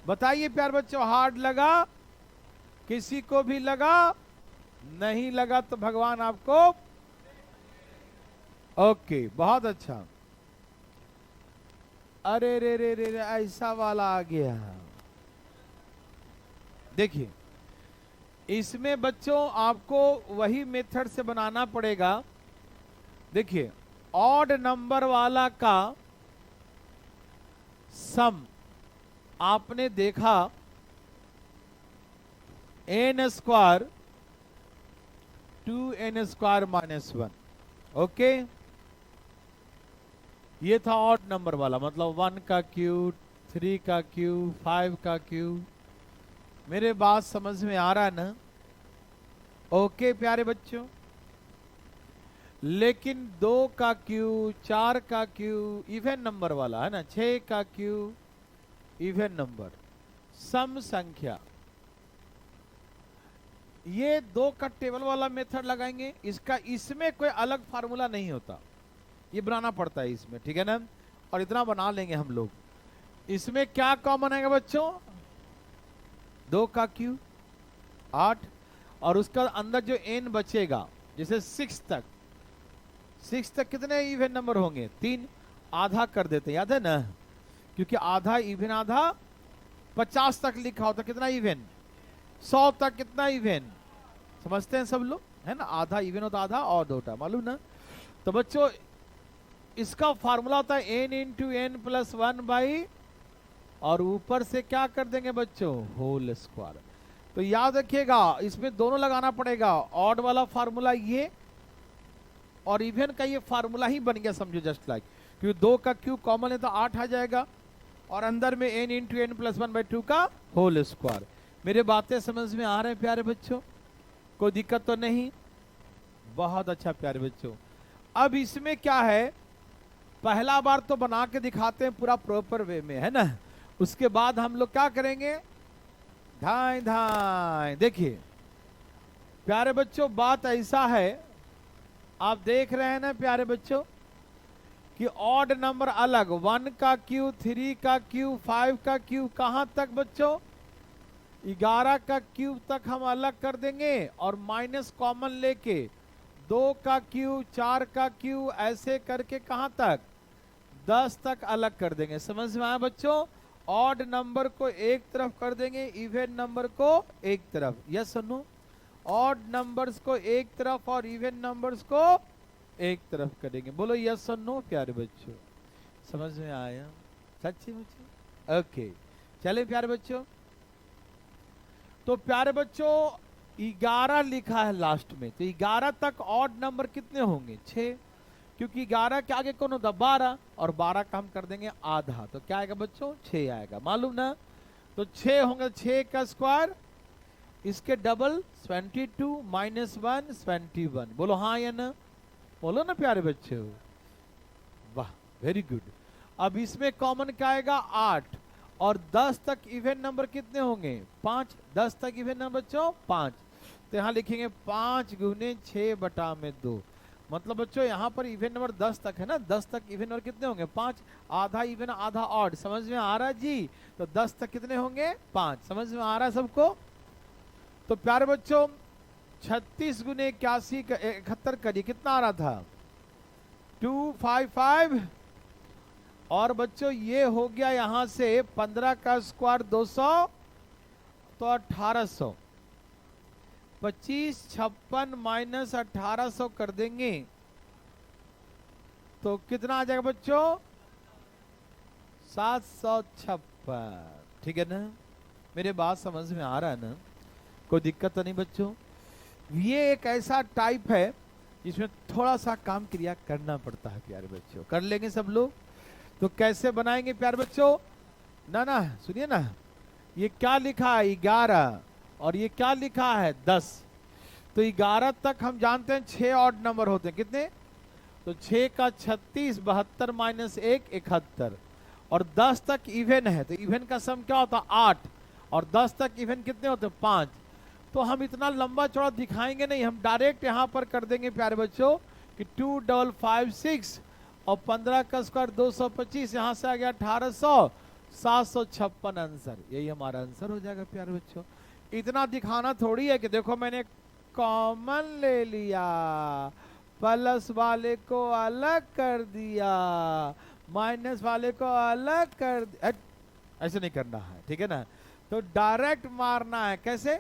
बताइए प्यारे बच्चों, हार्ड लगा? किसी को भी लगा? नहीं लगा तो भगवान आपको। ओके, बहुत अच्छा। अरे रे रे रे, रे ऐसा वाला आ गया। देखिए इसमें बच्चों आपको वही मेथड से बनाना पड़ेगा। देखिए ऑड नंबर वाला का सम आपने देखा n square 2n square -1। Okay, ये था ऑड नंबर वाला, मतलब 1 का क्यूब, 3 का क्यूब, 5 का क्यूब। मेरे बात समझ में आ रहा है ना? ओके प्यारे बच्चों, लेकिन 2 का क्यूब, 4 का क्यूब इवन नंबर वाला है ना, 6 का क्यूब इवन नंबर, सम संख्या, ये 2 का टेबल वाला मेथड लगाएंगे। इसका इसमें कोई अलग फार्मूला नहीं होता, ये बनाना पड़ता है इसमें, ठीक है ना? और इतना बना लेंगे हम लोग। इसमें क्या कॉमन आएगा बच्चों? 2 का क्यूब 8, और उसका अंदर जो n बचेगा, जैसे 6 तक, 6 तक कितने इवन नंबर होंगे? 3। आधा कर देते हैं, याद है ना? क्योंकि आधा इवन, आधा 50 तक लिखा होता, कितना इवन? 100 तक कितना इवन? समझते हैं सब लोग, है ना? आधा इवन होता, आधा और होता, मालूम ना? तो बच्चों इसका फार्मूला होता है n into n plus 1 by, और ऊपर से क्या कर देंगे बच्चों? Whole square. तो याद रखिएगा इसमें दोनों लगाना पड़ेगा, ऑड वाला फार्मूला ये, और इवन का ये फार्मूला ही बन गया, समझो जस्ट लाइक, क्योंकि 2 का क्यूब कॉमन है तो 8 आ जाएगा, और अंदर में n into n plus 1 by 2 का होल स्क्वायर। मेरे बातें समझ में आ रहे हैं प्यारे बच्चों? कोई दिक्कत तो नहीं? बहुत अच्छा प्यारे बच्चों। अब इसमें क्या है, पहला बार तो बना के दिखाते हैं पूरा प्रॉपर वे में, है ना? उसके बाद हम लोग क्या करेंगे? धाई धाई। देखिए प्यारे बच्चों, बात ऐसा है, आप देख रहे हैं ना प्यारे बच्चों, कि ऑड नंबर अलग, 1 का क्यूब, 3 का क्यूब, 5 का क्यूब, कहां तक बच्चों? 11 का क्यूब तक हम अलग कर देंगे, और माइनस कॉमन लेके 2 का क्यूब, 4 का क्यूब, ऐसे करके कहां तक? 10 तक अलग कर देंगे। समझ में आया बच्चों? ऑड नंबर को एक तरफ कर देंगे, इवन नंबर को एक तरफ। यस सुनो, ऑड नंबर्स को एक तरफ और इवन नंबर्स को एक तरफ करेंगे। बोलो यस और नो प्यारे बच्चों, समझ में आया? सच्ची मुझे? ओके, चले प्यारे बच्चों। तो प्यारे बच्चों 11 लिखा है लास्ट में, तो 11 तक ऑड नंबर कितने होंगे? 6, क्योंकि 11 के आगे कौन होता? 12, और 12 का हम कर देंगे आधा, तो क्या आएगा बच्चों? 6 आएगा, मालूम ना? तो 6 होंगे, 6 का स्क्वायर, इसके डबल 22 माइनस 1 21। बोलो हाँ या ना? बोलो ना प्यारे बच्चों, वाह वेरी गुड। अब इसमें कॉमन क्या आएगा? 8, और 10 तक इवन नंबर कितने होंगे? 5। 10 तक इवन नंबर बच्चों 5, तो यहां लिखेंगे 5 गुने 6 बटा में 2, मतलब बच्चों यहाँ पर इवन नंबर 10 तक है ना, 10 तक इवन नंबर कितने होंगे 5, आधा इवन आधा ऑड, समझ में आ रहा है जी। तो 10 तक कितने होंगे 5, समझ में आ रहा है सबको। तो प्यारे बच्चों 36 गुने 81 71 करिए, कितना आ रहा था 255, और बच्चों ये हो गया यहां से 15 का स्क्वायर 200, तो 1800, 25 56 माइनस 1800 कर देंगे तो कितना आ जाएगा बच्चों 756। ठीक है ना, मेरे बात समझ में आ रहा है ना, कोई दिक्कत तो नहीं बच्चों। ये एक ऐसा टाइप है जिसमें थोड़ा सा काम क्रिया करना पड़ता है प्यारे बच्चों, कर लेंगे सब लोग। तो कैसे बनाएंगे प्यारे बच्चों, ना ना सुनिए ना, ये क्या लिखा है 11 और ये क्या लिखा है 10। तो 11 तक हम जानते हैं 6 ऑड नंबर होते हैं, कितने, तो 6 का 36, 72 माइनस 1 71, और 10 तक इवन है, तो इवन का सम क्या होता है 8, और 10 तक इवन कितने होते हैं 5। तो हम इतना लंबा चौड़ा दिखाएंगे नहीं, हम डायरेक्ट यहां पर कर देंगे प्यारे बच्चों कि 2556 और 15 का स्क्वायर 225, यहां से आ गया 1800, 756 आंसर, यही हमारा आंसर हो जाएगा प्यारे बच्चों। इतना दिखाना थोड़ी है कि देखो मैंने कॉमन ले लिया, प्लस वाले को अलग कर दिया, माइनस वाले को अलग कर दिया, ऐसे नहीं करना है, ठीक है ना। तो डायरेक्ट मारना है, कैसे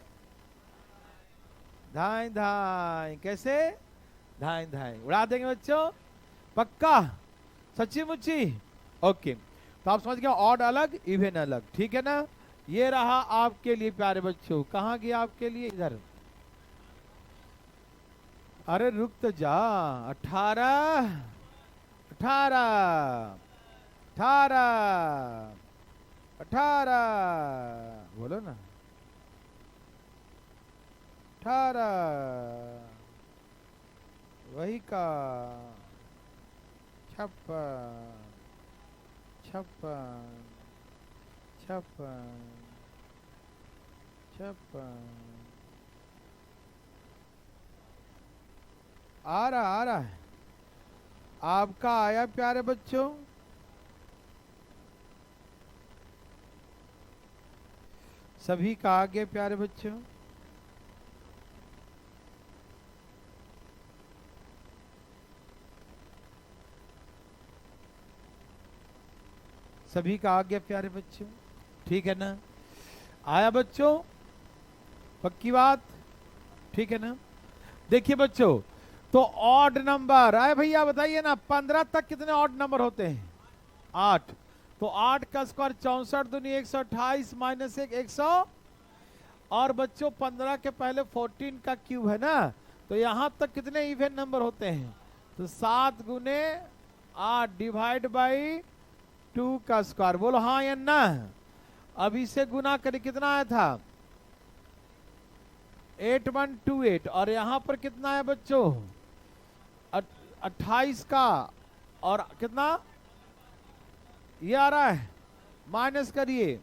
धाई धाई, कैसे धाई धाई उड़ा देंगे बच्चों, पक्का सच्ची मुच्ची, ओके। तो आप समझ गए ऑड अलग इवन अलग, ठीक है ना। ये रहा आपके लिए प्यारे बच्चों, कहाँ गया आपके लिए, इधर, अरे रुक तो जा, 18 18 18 18 बोलो ना, 18 वही का 56 56 56 56 आ रहा है आपका, आया प्यारे बच्चों। सभी का आ गया प्यारे बच्चों, सभी का आ गया प्यारे बच्चों, ठीक है ना, आया बच्चों, पक्की बात, ठीक है ना। देखिए बच्चों, तो ऑड नंबर आए भैया, बताइए ना 15 तक कितने ऑड नंबर होते हैं 8, तो 8 का स्क्वायर 64 दूनी 128 माइनस 1 100, और बच्चों 15 के पहले 14 का क्यूब है ना, तो यहां तक कितने इवन नंबर होते हैं, तो 7 गुने 8 डिवाइड बाई 2 का स्क्वायर, बोलो हाँ या ना। अब इसे गुना करें, कितना आया था 8128, और यहां पर कितना है बच्चों 28 का, और कितना ये आ रहा है, माइनस करिए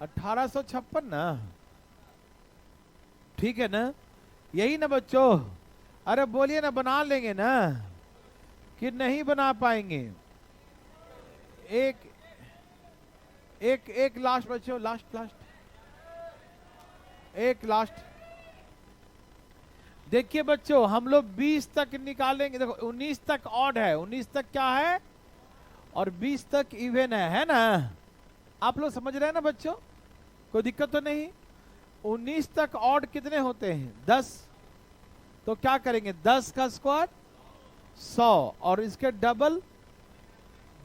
1856 ना, ठीक है ना, यही ना बच्चों, अरे बोलिए ना, बना लेंगे ना कि नहीं बना पाएंगे। एक एक एक लास्ट बच्चों, लास्ट एक लास्ट, देखिए बच्चों हम लोग 20 तक निकालेंगे, देखो 19 तक ऑड है, 19 तक क्या है और 20 तक इवन है ना, आप लोग समझ रहे हैं ना बच्चों, कोई दिक्कत तो नहीं। 19 तक ऑड कितने होते हैं 10, तो क्या करेंगे 10 का स्क्वायर 100, और इसके डबल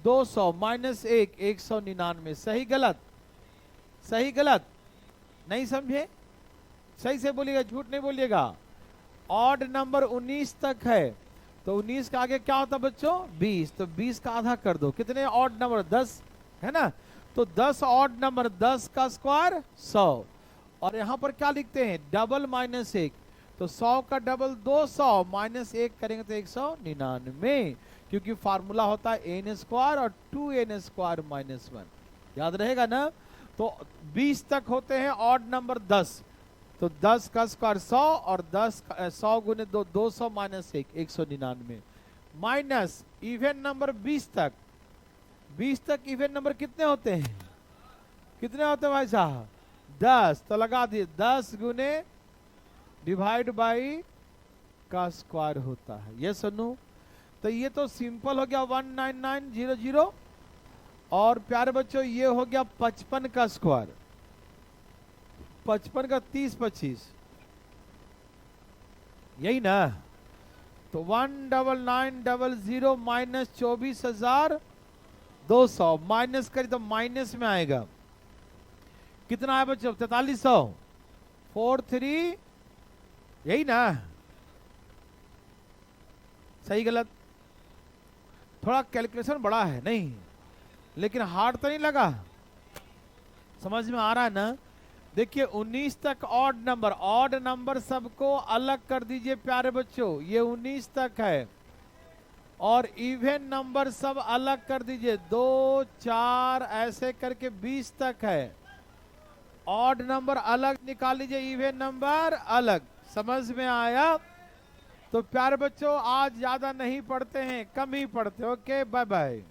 200 माइनस 1 199, सही गलत, सही गलत, नहीं समझे, सही से बोलिएगा, झूठ नहीं बोलिएगा। ऑड नंबर 19 तक है, तो 19 का आगे क्या होता बच्चों 20, तो 20 का आधा कर दो, कितने ऑड नंबर 10 है ना, तो 10 ऑड नंबर 10 का स्क्वायर 100, और यहां पर क्या लिखते हैं डबल माइनस 1, तो 100 का डबल 200 माइनस 1 करेंगे तो 199, क्योंकि फार्मूला होता है एन स्क्वायर और 2n स्क्वायर माइनस 1, याद रहेगा ना। तो 20 तक होते हैं ऑड नंबर 10, तो तो 10 का स्क्वायर 100 और 100 गुने 2 200 माइनस 1 199 माइनस इवन नंबर 20 तक इवन नंबर कितने होते हैं? कितने होते हैं भाई साहब? 10। तो लगा दिए 10 गुने डिवाइड बाई का स्क्वायर होता है। ये सुनो, तो ये तो सिंपल हो गया 19900 और प्यारे बच्चों ये हो गया 55 का स्क्वायर, 55 का 30 25 यही ना। तो 19900 माइनस 24,200 माइनस करी तो माइनस में आएगा कितना है बच्चों? 4300 43 यही ना। सही गलत? थोड़ा कैलकुलेशन बड़ा है नहीं, लेकिन हार्ड तो नहीं लगा। समझ में आ रहा है ना? देखिए 19 तक ऑड नंबर सबको अलग कर दीजिए प्यारे बच्चों, ये 19 तक है। और इवन नंबर सब अलग कर दीजिए, 2 4 ऐसे करके 20 तक है। ऑड नंबर अलग निकाल लीजिए, इवन नंबर अलग। समझ में आया? तो प्यारे बच्चों आज ज्यादा नहीं पढ़ते हैं, कम ही पढ़ते। Okay bye bye.